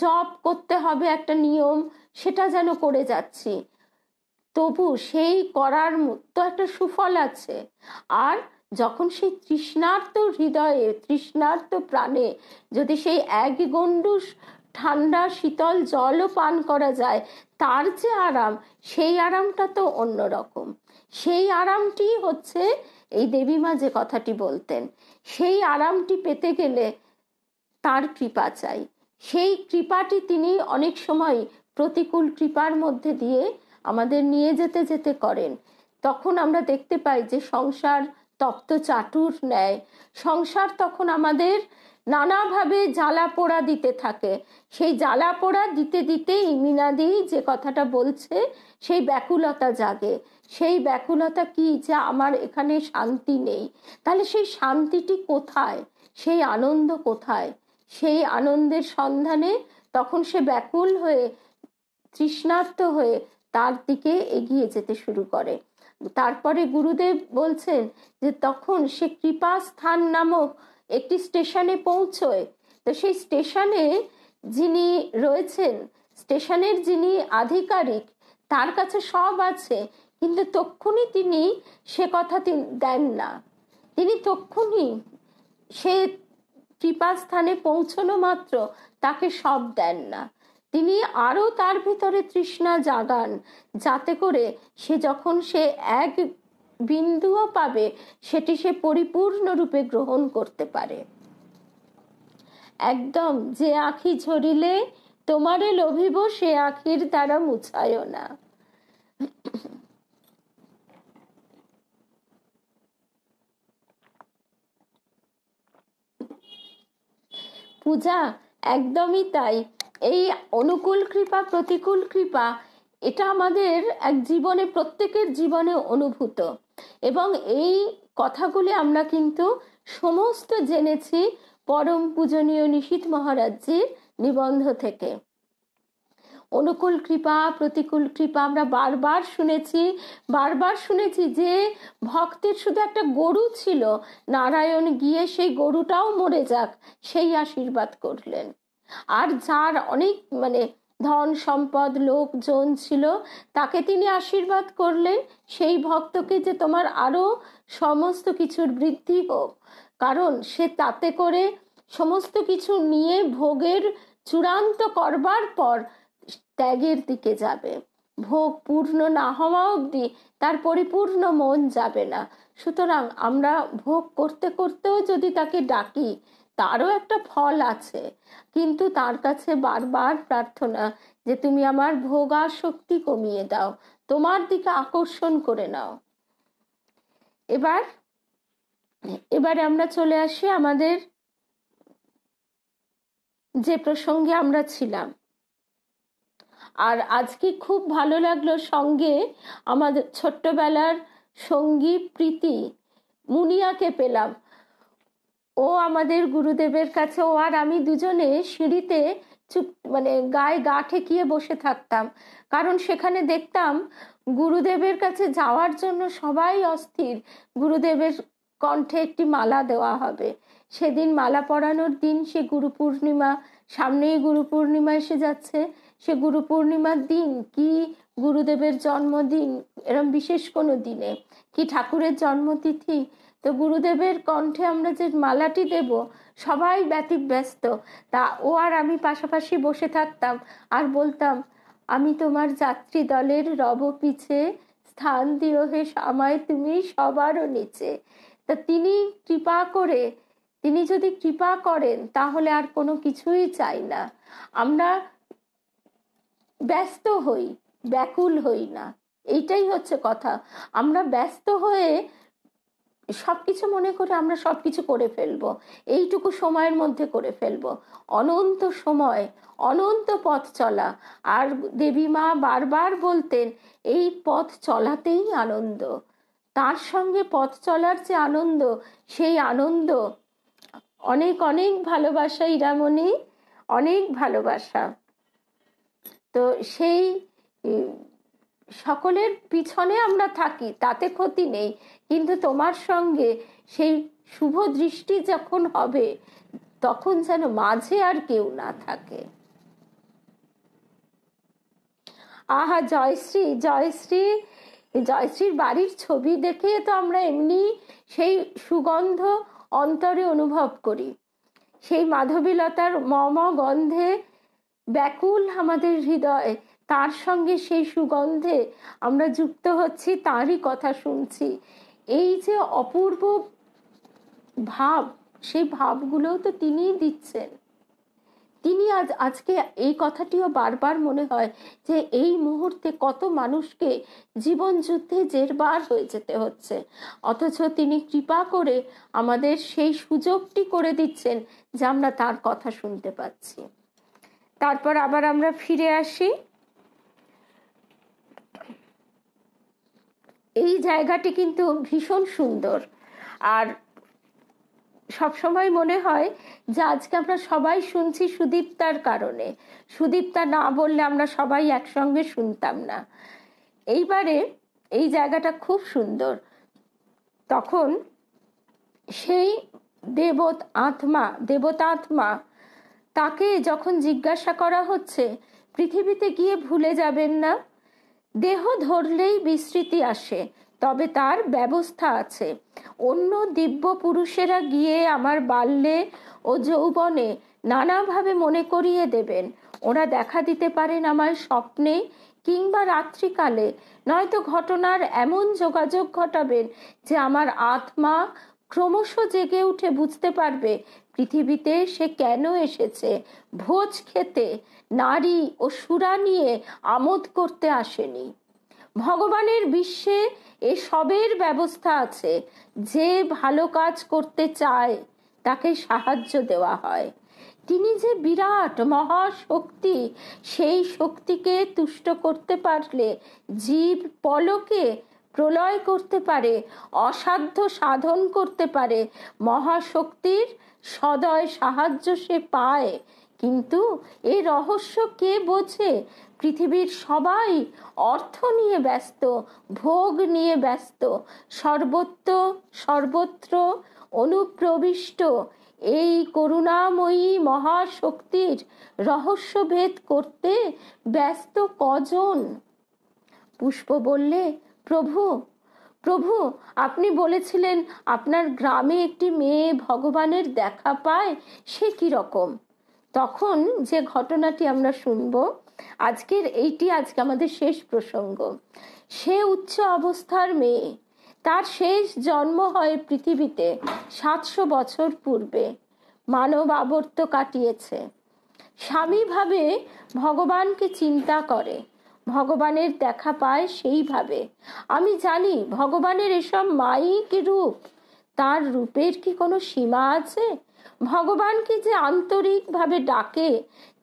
জপ করতে হবে একটা নিয়ম, সেটা যেন করে যাচ্ছি। তবু সেই করার তো একটা সুফল আছে। আর যখন সেই তৃষ্ণার্ত হৃদয়ে, তৃষ্ণার্ত প্রাণে যদি সেই এক গণ্ডু ঠান্ডা শীতল জলও পান করা যায়, তার যে আরাম, সেই আরামটা তো অন্যরকম। সেই আরামটি হচ্ছে এই দেবীমা যে কথাটি বলতেন, সেই আরামটি পেতে গেলে তার কৃপা চাই। সেই কৃপাটি তিনি অনেক সময় প্রতিকূল কৃপার মধ্যে দিয়ে আমাদের নিয়ে যেতে যেতে করেন। তখন আমরা দেখতে পাই যে সংসার তপ্ত চাটুর ন্যায়, সংসার তখন আমাদের নানাভাবে জ্বালা পোড়া দিতে থাকে। সেই জ্বালা পোড়া দিতে দিতেই মিনাদি যে কথাটা বলছে, সেই ব্যাকুলতা জাগে। সেই ব্যাকুলতা কি, যে আমার এখানে শান্তি নেই। তাহলে সেই শান্তিটি কোথায়, সেই আনন্দ কোথায়? সেই আনন্দের সন্ধানে তখন সে ব্যাকুল হয়ে, তৃষ্ণার্ত হয়ে তার দিকে এগিয়ে যেতে শুরু করে। তারপরে গুরুদেব বলছেন যে তখন সে কৃপা স্থান নামক একটি স্টেশনে পৌঁছয়। তো সেই স্টেশনে যিনি রয়েছেন, স্টেশনের যিনি আধিকারিক, তার কাছে সব আছে, কিন্তু তক্ষুনি তিনি সে কথা দেন না। তিনি তক্ষুনি সে কৃপা স্থানে পৌঁছানো মাত্র তাকে সব দেন না। তিনি আরো তার ভিতরে তৃষ্ণা জাগান, যাতে করে সে যখন সে এক বিন্দুও পাবে, সেটি সে পরিপূর্ণরূপে গ্রহণ করতে পারে। একদম, যে আঁখি ঝরিলে তোমারে লোভিব, সে আঁখির দ্বারা মুছায় না। পূজা একদমই তাই। এই অনুকূল কৃপা, প্রতিকূল কৃপা, এটা আমাদের এক জীবনে, প্রত্যেকের জীবনে অনুভূত। এবং এই কথাগুলি আমরা কিন্তু সমস্ত জেনেছি পরম পূজনীয় নিশীথ মহারাজজির নিবন্ধ থেকে। অনুকূল কৃপা, প্রতিকূল কৃপা আমরা বারবার শুনেছি যে ভক্তের শুধু একটা গরু ছিল, নারায়ণ গিয়ে সেই গরুটাও মরে যাক, সেই আশীর্বাদ করলেন। আর যার অনেক ধন সম্পদ লোকজন ছিল, তাকে তিনি আশীর্বাদ করলেন সেই ভক্তকে যে তোমার আরো সমস্ত কিছুর বৃদ্ধি হোক, কারণ সে তাতে করে সমস্ত কিছু নিয়ে ভোগের চূড়ান্ত করবার পর ত্যাগের দিকে যাবে। ভোগ পূর্ণ না হওয়া অবধি তার পরিপূর্ণ মন যাবে না। সুতরাং আমরা ভোগ করতে করতেও যদি তাকে ডাকি, তারও একটা ফল আছে, কিন্তু তার কাছে বারবার প্রার্থনা যে তুমি আমার ভোগাসক্তি কমিয়ে দাও, তোমার দিকে আকর্ষণ করে নাও। এবারে আমরা চলে আসি আমাদের যে প্রসঙ্গে আমরা ছিলাম। আর আজকে খুব ভালো লাগলো, সঙ্গে আমাদের ছোট্টবেলার সঙ্গী প্রীতি মুনিয়াকে পেলাম। ও আমাদের গুরুদেবের কাছে, ও আর আমি দুজনে সিঁড়িতে চুপ গায়ে গা ঠেকিয়ে বসে থাকতাম, কারণ সেখানে দেখতাম গুরুদেবের কাছে যাওয়ার জন্য সবাই অস্থির। গুরুদেবের কণ্ঠে একটি মালা দেওয়া হবে, সেদিন মালা পরানোর দিন, সে গুরু পূর্ণিমা, সামনেই গুরু পূর্ণিমা এসে যাচ্ছে। সে গুরু পূর্ণিমার দিন কি গুরুদেবের জন্মদিন, এরম বিশেষ কোনো দিনে কি ঠাকুরের জন্মতিথি, তো গুরুদেবের কণ্ঠে আমরা যে মালাটি দেব, সবাই ব্যতিব্যস্ত। তা ও আর আমি পাশাপাশি বসে থাকতাম আর বলতাম, আমি তোমার যাত্রী দলের রব পিছে, স্থান দিও হে আমায় তুমি সবারও নিচে। তা তিনি কৃপা করে, তিনি যদি কৃপা করেন তাহলে আর কোনো কিছুই চাই না। আমরা ব্যস্ত হই, ব্যাকুল হই না, এইটাই হচ্ছে কথা। আমরা ব্যস্ত হয়ে সবকিছু মনে করে আমরা সবকিছু করে ফেলবো, এইটুকু সময়ের মধ্যে করে ফেলবো। অনন্ত সময়, অনন্ত পথ চলা। আর দেবী মা বারবার বলতেন এই পথ চলাতেই আনন্দ, তার সঙ্গে পথ চলার যে আনন্দ, সেই আনন্দ অনেক অনেক ভালোবাসা ইরামণি, অনেক ভালোবাসা। তো সেই সকলের পিছনে আমরা থাকি, তাতে ক্ষতি নেই, কিন্তু তোমার সঙ্গে সেই শুভ দৃষ্টি যখন হবে, তখন যেন মাঝে আর কেউ না থাকে। আহা, জয়শ্রী জয়শ্রী, জয়শ্রীর বাড়ির ছবি দেখে তো আমরা এমনি সেই সুগন্ধ অন্তরে অনুভব করি। সেই মাধবীলতার মম গন্ধে ব্যাকুল আমাদের হৃদয়, তার সঙ্গে সেই সুগন্ধে আমরা যুক্ত হচ্ছি, তারই কথা শুনছি। এই যে অপূর্ব ভাব, সেই ভাবগুলো তো তিনিই দিচ্ছেন। তিনি আজকে এই কথাটিও বারবার মনে হয় যে এই মুহূর্তে কত মানুষকে জীবন যুদ্ধে জেরবার হয়ে যেতে হচ্ছে, অথচ তিনি কৃপা করে আমাদের সেই সুযোগটি করে দিচ্ছেন যে আমরা তার কথা শুনতে পাচ্ছি। তারপর আবার আমরা ফিরে আসি। এই জায়গাটি কিন্তু ভীষণ সুন্দর, আর সবসময় মনে হয় যে আজকে আমরা সবাই শুনছি সুদীপ্তার কারণে। সুদীপ্তা না বললে আমরা সবাই একসঙ্গে শুনতাম না। এইবারে এই জায়গাটা খুব সুন্দর। তখন সেই দেবতাত্মা তাকে যখন জিজ্ঞাসা করা হচ্ছে, পৃথিবীতে গিয়ে ভুলে যাবেন না, দেহ ধরলেই বিস্মৃতি আসে, তবে তার ব্যবস্থা আছে। অন্য দিব্য পুরুষেরা গিয়ে আমার বাল্যে ও যৌবনে নানাভাবে মনে করিয়ে দেবেন। ওরা দেখা দিতে পারেন আমার স্বপ্নে কিংবা রাত্রিকালে, নয়তো ঘটনার এমন যোগাযোগ ঘটাবেন যে আমার আত্মা ক্রমশ জেগে উঠে বুঝতে পারবে পৃথিবীতে সে কেন এসেছে। ভোজ খেতে, নারী ও সুরা নিয়ে আমোদ করতে আসেনি। ভগবানের বিশ্বে এসবের ব্যবস্থা আছে। যে ভালো কাজ করতে চায় তাকে সাহায্য দেওয়া হয়। তিনি যে বিরাট মহাশক্তি, সেই শক্তিকে তুষ্ট করতে পারলে জীব পলকে প্রলয় করতে পারে, অসাধ্য সাধন করতে পারে। মহাশক্তির সদয় সাহায্য সে পায়, কিন্তু এ রহস্য কে বোঝে? পৃথিবীর সবাই অর্থ নিয়ে ব্যস্ত, ভোগ নিয়ে ব্যস্ত, সর্বত্র অনুপ্রবিষ্ট এই করুণাময়ী মহাশক্তির রহস্যভেদ করতে ব্যস্ত কজন? পুষ্প বললে, প্রভু প্রভু, আপনি বলেছিলেন আপনার গ্রামে একটি মেয়ে ভগবানের দেখা পায়, সে কি রকম? তখন যে ঘটনাটি আমরা শুনবো আজকে আমাদের শেষ প্রসঙ্গ। সে উচ্চ অবস্থার মেয়ে, তার শেষ জন্ম হয় পৃথিবীতে 700 বছর পূর্বে। মানব আবর্ত কাটিয়েছে। স্বামী ভাবে ভগবানকে চিন্তা করে, ভগবানের দেখা পায় সেইভাবে। আমি জানি ভগবানের এসব মায়িক রূপ, তার রূপের কি কোনো সীমা আছে? ভগবানকে যে আন্তরিকভাবে ডাকে,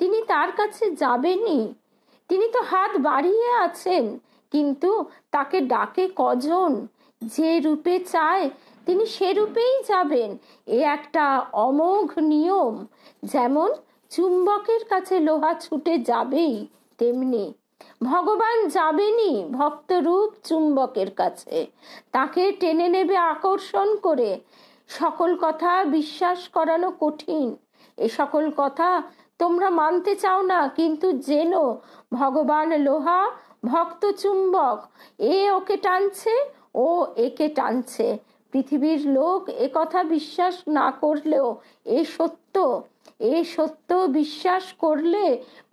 তিনি তার কাছে যাবেনই। তিনি তো হাত বাড়িয়ে আছেন, কিন্তু তাকে ডাকে কজন? যে রূপে চায় তিনি সে রূপেই যাবেন। এ একটা অমোঘ নিয়ম। যেমন চুম্বকের কাছে লোহা ছুটে যাবেই, তেমনি ভগবান যাবেনই ভক্তরূপ চুম্বকের কাছে, তাকে টেনে নেবে আকর্ষণ করে। সকল কথা বিশ্বাস করানো কঠিন। এ সকল কথা তোমরা মানতে চাও না, কিন্তু জেনো ভগবান লোহা, ভক্ত চুম্বক। এ ওকে টানছে, ও একে টানছে। পৃথিবীর লোক এ কথা বিশ্বাস না করলেও এ সত্য বিশ্বাস করলে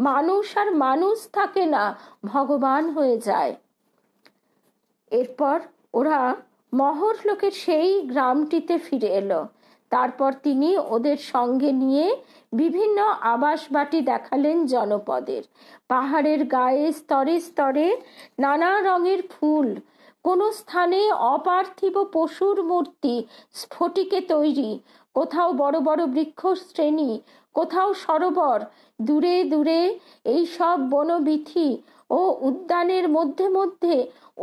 মানুষ আর মানুষ থাকে না, ভগবান হয়ে যায়। এরপর ওরা মহর্লোকের সেই গ্রামটিতে ফিরে এলো। তারপর তিনি ওদের সঙ্গে নিয়ে বিভিন্ন আবাস বাটি দেখালেন জনপদের। পাহাড়ের গায়ে স্তরে স্তরে নানা রঙের ফুল, কোনো স্থানে অপার্থিব পশুর মূর্তি স্ফটিকে তৈরি, কোথাও বড় বড় বৃক্ষ শ্রেণী, কোথাও সরোবর। দূরে দূরে এই সব বনবীথি ও উদ্যানের মধ্যে মধ্যে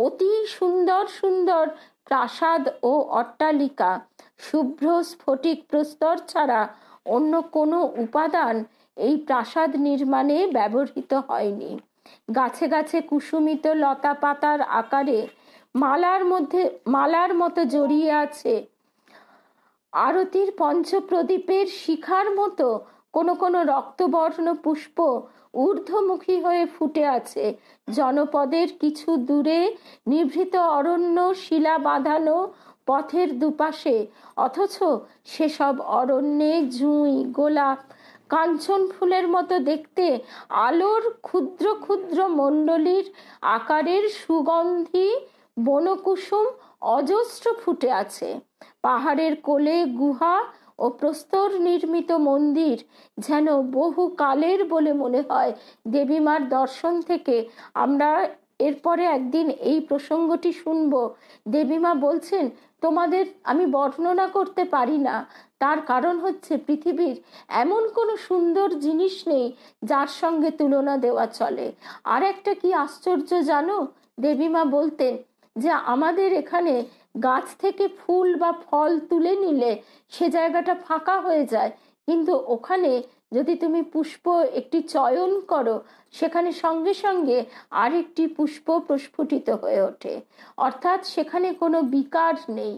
অতি সুন্দর সুন্দর প্রাসাদ ও অট্টালিকা। শুভ্র স্ফটিক প্রস্তর ছাড়া অন্য কোনো উপাদান এই প্রাসাদ নির্মাণে ব্যবহৃত হয়নি। গাছে গাছে কুসুমিত লতা পাতার আকারে মালার মতো জড়িয়ে আছে। আরতির পঞ্চপ্রদীপের শিখার মতো কোনো কোনো রক্তবর্ণ পুষ্প ঊর্ধ্বমুখী হয়ে ফুটে আছে জনপদের কিছু দূরে নিভৃত অরণ্য, শিলা বাঁধানো পথের দুপাশে। অথচ সেসব অরণ্যে জুঁই, গোলাপ, কাঞ্চন ফুলের মতো দেখতে আলোর ক্ষুদ্র ক্ষুদ্র মণ্ডলীর আকারের সুগন্ধি বনকুসুম অজস্র ফুটে আছে। পাহাড়ের কোলে গুহা ও প্রস্তর নির্মিত মন্দির যেন বহু কালের বলে মনে হয়। দেবীমার দর্শন থেকে আমরা এরপরে একদিন এই প্রসঙ্গটি শুনব। দেবীমা বলছেন, তোমাদের আমি বর্ণনা করতে পারি না, তার কারণ হচ্ছে পৃথিবীর এমন কোনো সুন্দর জিনিস নেই যার সঙ্গে তুলনা দেওয়া চলে। আর একটা কি আশ্চর্য জানো, দেবীমা বলতেন যে আমাদের এখানে গাছ থেকে ফুল বা ফল তুলে নিলে সে জায়গাটা ফাঁকা হয়ে যায়, কিন্তু ওখানে যদি তুমি পুষ্প একটি চয়ন করো, সেখানে সঙ্গে সঙ্গে আরেকটি পুষ্প প্রস্ফুটিত হয়ে ওঠে। অর্থাৎ সেখানে কোনো বিকার নেই।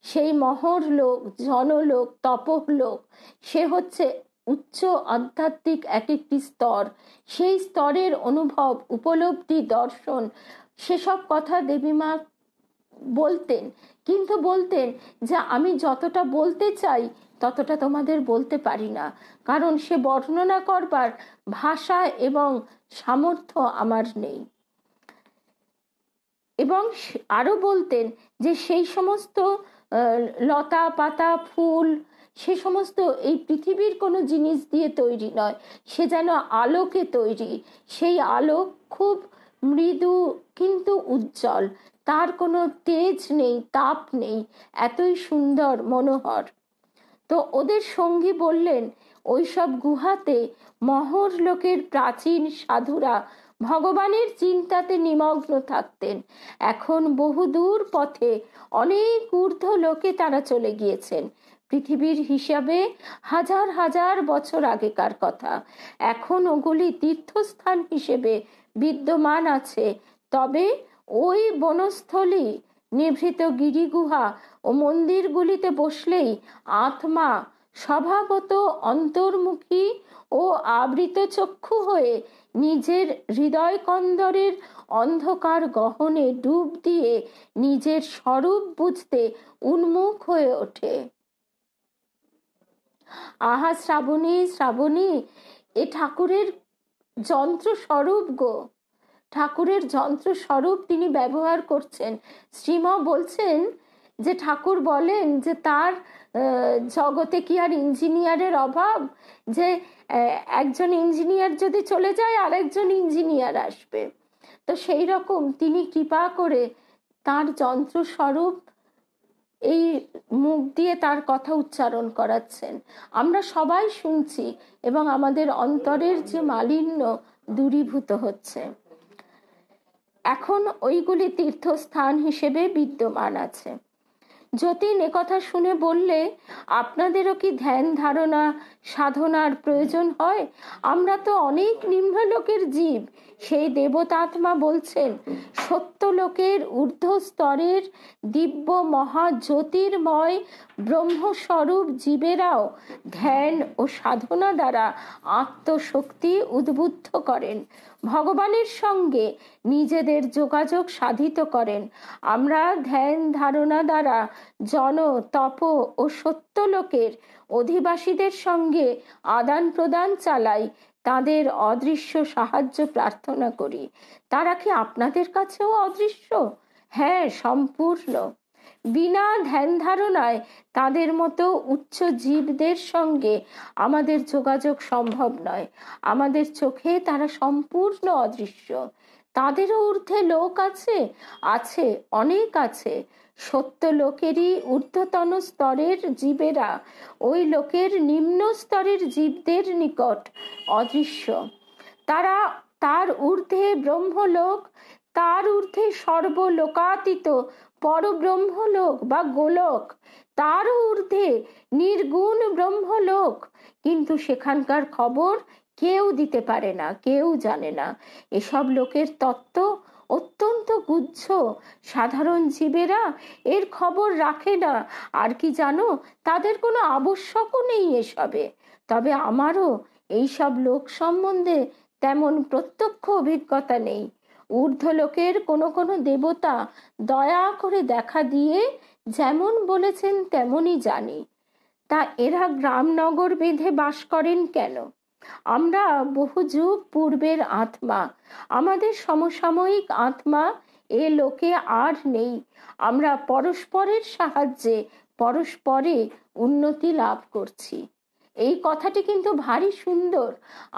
সেই মহর লোক, জনলোক, তপলোক, সে হচ্ছে উচ্চ আধ্যাত্মিক এক একটি স্তর। সেই স্তরের অনুভব, উপলব্ধি, দর্শন, সেসব কথা দেবীমা বলতেন। কিন্তু বলতেন যে আমি যতটা বলতে চাই ততটা তোমাদের বলতে পারি না, কারণ সে বর্ণনা করবার ভাষা এবং সামর্থ্য আমার নেই। এবং আরো বলতেন যে সেই সমস্ত লতা পাতা ফুল, সে সমস্ত এই পৃথিবীর কোনো জিনিস দিয়ে তৈরি নয়, সে যেন আলোকে তৈরি। সেই আলোক খুব মৃদু কিন্তু উজ্জ্বল, তার কোনো তেজ নেই, তাপ নেই, এতই সুন্দর মনোহর। তো ওদের সঙ্গী বললেন, ওইসব গুহাতে মহর লোকের প্রাচীন সাধুরা ভগবানের চিন্তাতে নিমগ্ন থাকতেন। এখন বহুদূর পথে অনেক ঊর্ধ্ব লোকে তারা চলে গিয়েছেন। পৃথিবীর হিসাবে হাজার হাজার বছর আগেকার কথা। এখন ওগুলি তীর্থস্থান হিসেবে বিদ্যমান আছে। তবে ওই বনস্থলী, নিভৃত গিরিগুহা ও মন্দিরগুলিতে বসলেই আত্মা স্বভাবত অন্তর্মুখী ও আবৃত চক্ষু হয়ে নিজের হৃদয় কন্দরের অন্ধকার গহনে ডুব দিয়ে নিজের স্বরূপ বুঝতে উন্মুখ হয়ে ওঠে। আহা শ্রাবণী, শ্রাবণী, এ ঠাকুরের যন্ত্র স্বরূপ গো। ঠাকুরের যন্ত্র স্বরূপ তিনি ব্যবহার করছেন। শ্রীমা বলছেন যে ঠাকুর বলেন যে তার জগতে কি আর ইঞ্জিনিয়ারের অভাব, যে একজন ইঞ্জিনিয়ার যদি চলে যায় আরেকজন ইঞ্জিনিয়ার আসবে। তো সেই রকম তিনি কৃপা করে তার যন্ত্র স্বরূপ এই মুখ দিয়ে তার কথা উচ্চারণ করাচ্ছেন। আমরা সবাই শুনছি এবং আমাদের অন্তরের যে মালিন্য দূরীভূত হচ্ছে। এখন ওইগুলি তীর্থস্থান হিসেবে বিদ্যমান আছে। যতীন একথা শুনে বললে, আপনাদেরও কি ধ্যান ধারণা সাধনার প্রয়োজন হয়? আমরা তো অনেক নিম্নলোকের জীব। সেই দেবতাত্মা বলছেন, সত্যলোকের ঊর্ধ্ব স্তরের দিব্য মহা জ্যোতির্ময় ব্রহ্মস্বরূপ জীবেরাও ধ্যান ও সাধনা দ্বারা আত্মশক্তি উদ্বুদ্ধ করেন, ভগবানের সঙ্গে নিজেদের যোগাযোগ সাধিত করেন। আমরা ধ্যান ধারণা দ্বারা জন, তপ ও সত্যলোকের অধিবাসীদের সঙ্গে আদান প্রদান চালাই, তাদের অদৃশ্য সাহায্য প্রার্থনা করি। তারা কি আপনাদের কাছেও অদৃশ্য? হ্যাঁ, সম্পূর্ণ। বিনা ধ্যান ধারণায় তাদের মতো উচ্চ জীবদের সঙ্গে আমাদের যোগাযোগ সম্ভব নয়। আমাদের চোখে তারা সম্পূর্ণ অদৃশ্য। তাদেরও ঊর্ধ্বে লোক আছে, আছে, অনেক আছে। সত্য লোকেরই ঊর্ধ্বতন স্তরের জীবেরা ওই লোকের নিম্ন স্তরের জীবদের নিকট অদৃশ্য। তারা তার ঊর্ধ্বে ব্রহ্মলোক, তার ঊর্ধ্বে সর্বলোকাতীত পরব্রহ্মলোক বা গোলক, তারও ঊর্ধ্বে নির্গুণ ব্রহ্মলোক। কিন্তু সেখানকার খবর কেউ দিতে পারে না, কেউ জানে না। এসব লোকের তত্ত্ব অত্যন্ত গুহ্য। সাধারণ জীবেরা এর খবর রাখে না। আর কি জানো, তাদের কোনো আবশ্যকও নেই এসবে। তবে আমারও এইসব লোক সম্বন্ধে তেমন প্রত্যক্ষ অভিজ্ঞতা নেই। ঊর্ধ্বলোকের কোনো কোনো দেবতা দয়া করে দেখা দিয়ে যেমন বলেছেন তেমনই জানি। তা এরা গ্রামনগর বেঁধে বাস করেন কেন? আমরা বহু যুগ পূর্বের আত্মা, আমাদের সমসাময়িক আত্মা এ লোকে আর নেই। আমরা পরস্পরের সাহায্যে পরস্পরে উন্নতি লাভ করছি। এই কথাটি কিন্তু ভারী সুন্দর।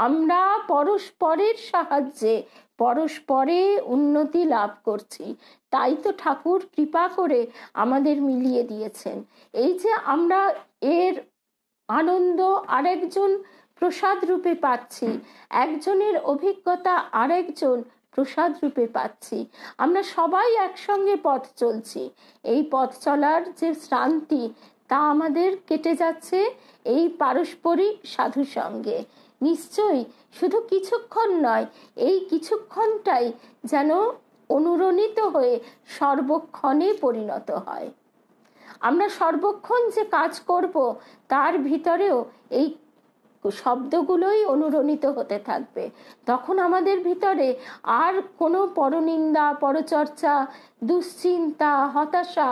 আমরা পরস্পরের সাহায্যে পরস্পরে উন্নতি লাভ করছি, তাই তো ঠাকুর কৃপা করে আমাদের মিলিয়ে দিয়েছেন। এই যে আমরা এর আনন্দ আরেকজন প্রসাদ রূপে পাচ্ছি, একজনের অভিজ্ঞতা আরেকজন প্রসাদ রূপে পাচ্ছি, আমরা সবাই একসঙ্গে পথ চলছি। এই পথ চলার যে শ্রান্তি তা আমাদের কেটে যাচ্ছে এই পারস্পরিক সাধু সঙ্গে। নিশ্চয়ই শুধু কিছুক্ষণ নয়, এই কিছুক্ষণটাই যেন অনুরণিত হয়ে সর্বক্ষণে পরিণত হয়। আমরা সর্বক্ষণ যে কাজ করব তার ভিতরেও এই শব্দগুলোই অনুরণিত হতে থাকবে। তখন আমাদের ভিতরে আর কোনো পরনিন্দা, পরচর্চা, দুশ্চিন্তা, হতাশা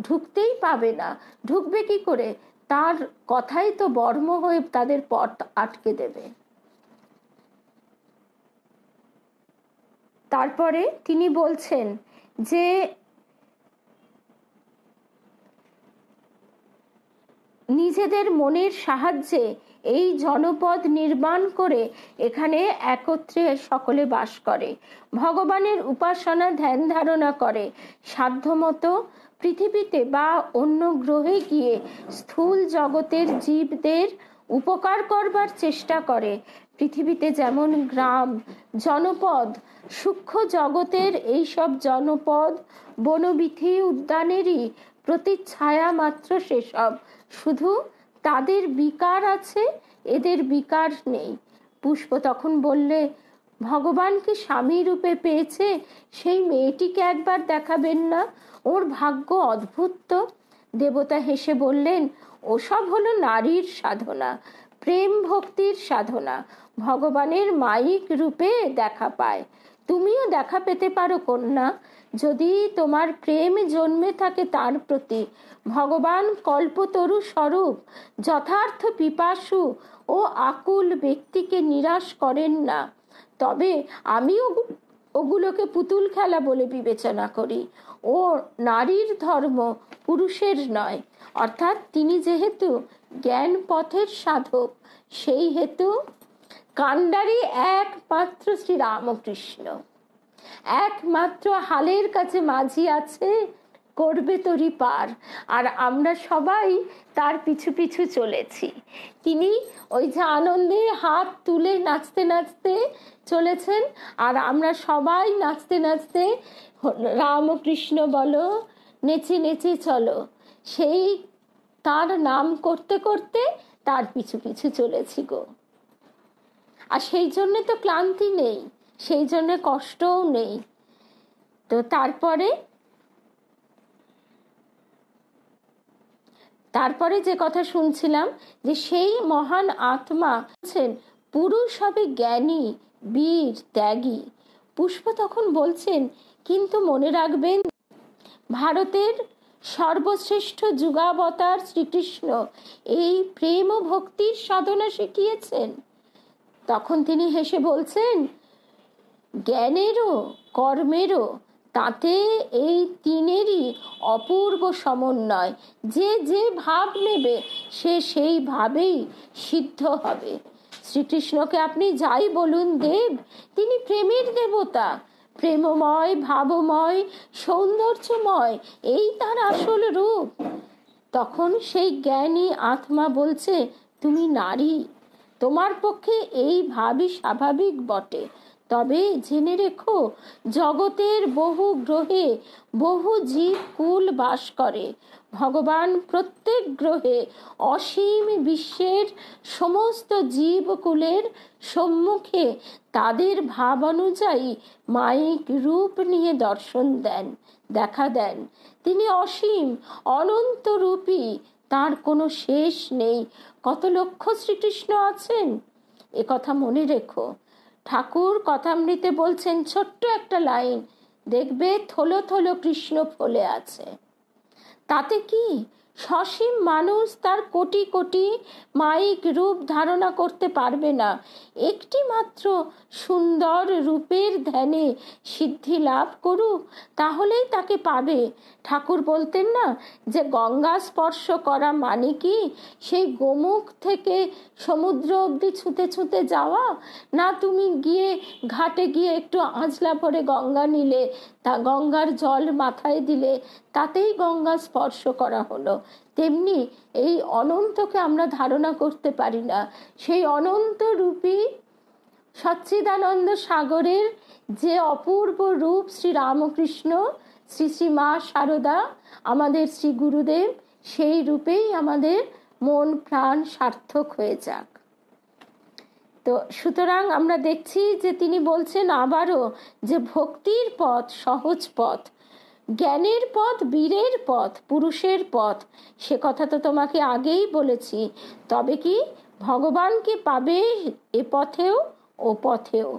ঢুকতেই পাবে না। ঢুকবে কি করে? তার কথাই তো বর্ম হয়ে তাদের পথ আটকে দেবে। তারপরে তিনি বলছেন যে নিজেদের মনের সাহায্যে এই জনপদ নির্মাণ করে এখানে একত্রে সকলে বাস করে, ভগবানের উপাসনা ধ্যান ধারণা করে, সাধ্যমতো পৃথিবীতে বা অন্য গ্রহে গিয়ে স্থূল জগতের জীবদের উপকার করবার চেষ্টা করে। পৃথিবীতে যেমন গ্রাম, জনপদ, সূক্ষ্ম জগতের এইসব জনপদ বনবিথি উদ্যানেরই প্রতিচ্ছায়া মাত্র সেসব। শুধু তাদের বিকার আছে, এদের বিকার নেই। পুষ্প তখন বললে, ভগবানকে স্বামী রূপে পেয়েছে, সেই মেয়েটিকে একবার দেখাবেন না? ওর ভাগ্য অদ্ভুত তো। দেবতা হেসে বললেন, ওসব হলো নারীর সাধনা, প্রেম ভক্তির সাধনা। ভগবানের মায়িক রূপে দেখা পায়। তুমিও দেখা পেতে পারো কন্যা, যদি তোমার প্রেম জন্মে থাকে তার প্রতি। ভগবান কল্পতরু স্বরূপ, যথার্থ পিপাসু ও আকুল ব্যক্তিকে নিরাশ করেন না। তবে আমি ওগুলোকে পুতুল খেলা বলে বিবেচনা করি। ও নারীর ধর্ম, পুরুষের নয়। অর্থাৎ তিনি যেহেতু জ্ঞান পথের সাধক, সেই হেতু কাণ্ডারি একমাত্র শ্রী রামকৃষ্ণ, একমাত্র হালের কাছে মাঝি আছে, করবে তরি পার। আর আমরা সবাই তার পিছু পিছু চলেছি। তিনি ওই যে আনন্দে হাত তুলে নাচতে নাচতে চলেছেন, আর আমরা সবাই নাচতে নাচতে রামকৃষ্ণ বলো, নেচে নেচে চলো, সেই তার নাম করতে করতে তার পিছু পিছু চলেছি গো। আর সেই জন্যে তো ক্লান্তি নেই, সেই জন্য কষ্টও নেই। তো তারপরে যে কথা শুনছিলাম, যে সেই মহান আত্মা আছেন পুরুষ হবে জ্ঞানী, বীর, ত্যাগী। পুষ্প তখন বলছেন, কিন্তু মনে রাখবেন, ভারতের সর্বশ্রেষ্ঠ যুগাবতার শ্রীকৃষ্ণ এই প্রেম ও ভক্তির সাধনা শিখিয়েছেন। তখন তিনি হেসে বলছেন, জ্ঞানেরও কর্মেরও তাতে এই তিনেরই অপূর্ব সমন্বয়। যে যে ভাব নেবে সে সেই ভাবেই সিদ্ধ হবে। শ্রীকৃষ্ণকে আপনি যাই বলুন দেব, তিনি প্রেমের দেবতা, প্রেমময়, ভাবময়, সৌন্দর্যময়, এই তার আসল রূপ। তখন সেই জ্ঞানী আত্মা বলছে, তুমি নারী, তোমার পক্ষে এই ভাবই স্বাভাবিক বটে। তবে জেনে রেখো, জগতের বহু গ্রহে বহু জীব কুল বাস করে। ভগবান প্রত্যেক গ্রহে অসীম বিশ্বের সমস্ত জীবকুলের সম্মুখে তাদের ভাব অনুযায়ী মায়িক রূপ নিয়ে দর্শন দেন, দেখা দেন। তিনি অসীম, অনন্ত রূপী, তার কোনো শেষ নেই। কত লক্ষ শ্রীকৃষ্ণ আছেন, এ কথা মনে রেখো। ঠাকুর কথামৃতে বলছেন ছোট্ট একটা লাইন, দেখবে থলো থলো কৃষ্ণ ফলে আছে। তাতে কি সসীম মানুষ তার কোটি কোটি মাইক রূপ ধারণা করতে পারবে না, একটি মাত্র সুন্দর রূপের ধ্যানে সিদ্ধি লাভ করুক, তাহলেই তাকে পাবে। ঠাকুর বলতেন না যে গঙ্গা স্পর্শ করা মানে কি সেই গোমুখ থেকে সমুদ্র অবধি ছুঁতে ছুঁতে যাওয়া, না তুমি গিয়ে ঘাটে গিয়ে একটু আঁচলা ভরে গঙ্গা নিলে, তা গঙ্গার জল মাথায় দিলে তাতেই গঙ্গা স্পর্শ করা হলো। তেমনি এই অনন্তকে আমরা ধারণা করতে পারি না। সেই অনন্ত রূপী সচ্চিদানন্দ সাগরের যে অপূর্ব রূপ শ্রী রামকৃষ্ণ, শ্রী শ্রী মা শারদা, আমাদের শ্রী গুরুদেব, সেই রূপেই আমাদের মন প্রাণ সার্থক হয়ে যাক। তো সুতরাং আমরা দেখছি যে তিনি বলছেন আবারও যে ভক্তির পথ সহজ পথ, জ্ঞানের পথ বীরের পথ, পুরুষের পথ, সে কথা তো তোমাকে আগেই বলেছি। তবে কি ভগবানকে পাবে এ পথেও ও পথেও।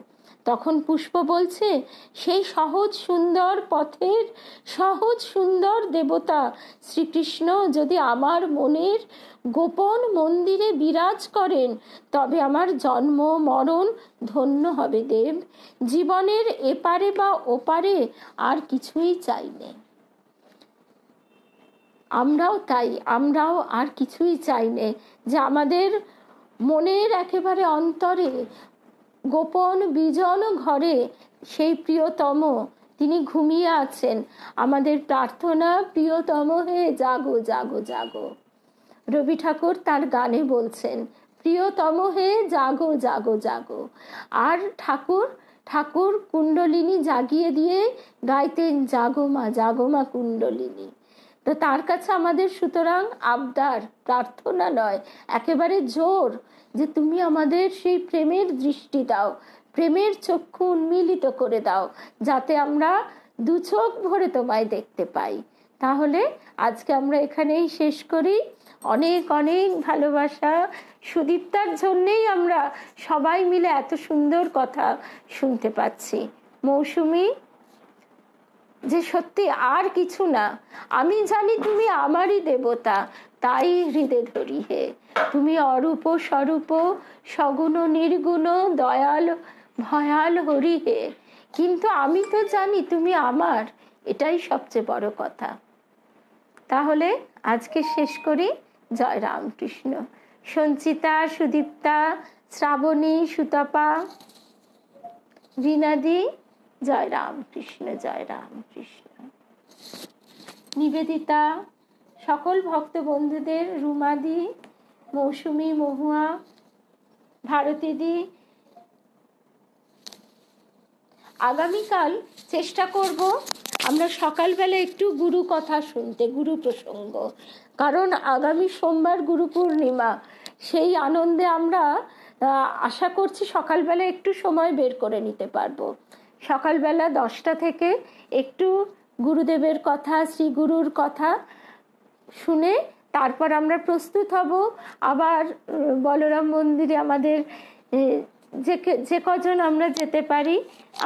তখন পুষ্প বলছে সেই সহজ সুন্দর পথের সহজ সুন্দর দেবতা শ্রীকৃষ্ণ যদি আমার মনের গোপন মন্দিরে বিরাজ করেন, তবে আমার জন্ম মরণ ধন্য হবে দেব। জীবনের এপারে বা ওপারে আর কিছুই চাই না। আমরাও তাই, আমরাও আর কিছুই চাই না, যে আমাদের মনের একেবারে অন্তরে গোপন বিজন ঘরে সেই প্রিয়তম তিনি ঘুমিয়ে আছেন। আমাদের প্রার্থনা, প্রিয়তম হে জাগো জাগো জাগো। রবি ঠাকুর তার গানে বলছেন প্রিয়তম হে জাগো জাগো জাগো। আর ঠাকুর কুণ্ডলিনী জাগিয়ে দিয়ে গাইতেন জাগো মা কুণ্ডলিনী। তো তার কাছে আমাদের সুতরাং আবদার, প্রার্থনা নয়, একেবারে জোর, যে তুমি আমাদের সেই প্রেমের দৃষ্টি দাও, প্রেমের চক্ষু উন্মিলিত করে দাও, যাতে আমরা দু চোখ ভরে তোমায় দেখতে পাই। তাহলে আজকে আমরা এখানেই শেষ করি। অনেক অনেক ভালোবাসা। সুদীপ্তার জন্যেই আমরা সবাই মিলে এত সুন্দর কথা শুনতে পাচ্ছি। মৌসুমী, যে সত্যি আর কিছু না, আমি জানি তুমি আমারই দেবতা, তাই হৃদয় ধরি হে। তুমি অরূপ স্বরূপ সগুণ নির্গুণ দয়াল ভয়াল হরি হে। কিন্তু আমি তো জানি তুমি আমার, এটাই সবচেয়ে বড় কথা। তাহলে আজকে শেষ করি। জয় রামকৃষ্ণ। সঞ্চিতা, সুদীপ্তা, শ্রাবণী, সুতপা, রিনাদি, জয় রামকৃষ্ণ, জয় রামকৃষ্ণ। নিবেদিতা, সকল ভক্ত বন্ধুদের, রুমাদি, মৌসুমী, মহুয়া, ভারতীদি। আগামীকাল চেষ্টা করব আমরা সকালবেলা একটু গুরু কথা শুনতে, গুরু প্রসঙ্গ, কারণ আগামী সোমবার গুরু পূর্ণিমা। সেই আনন্দে আমরা আশা করছি সকালবেলা একটু সময় বের করে নিতে পারবো। সকালবেলা 10টা থেকে একটু গুরুদেবের কথা, শ্রী গুরুর কথা শুনে তারপর আমরা প্রস্তুত হব আবার বলরাম মন্দিরে আমাদের যে কজন আমরা যেতে পারি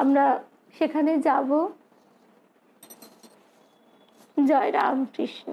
আমরা সেখানে যাব। জয় রামকৃষ্ণ।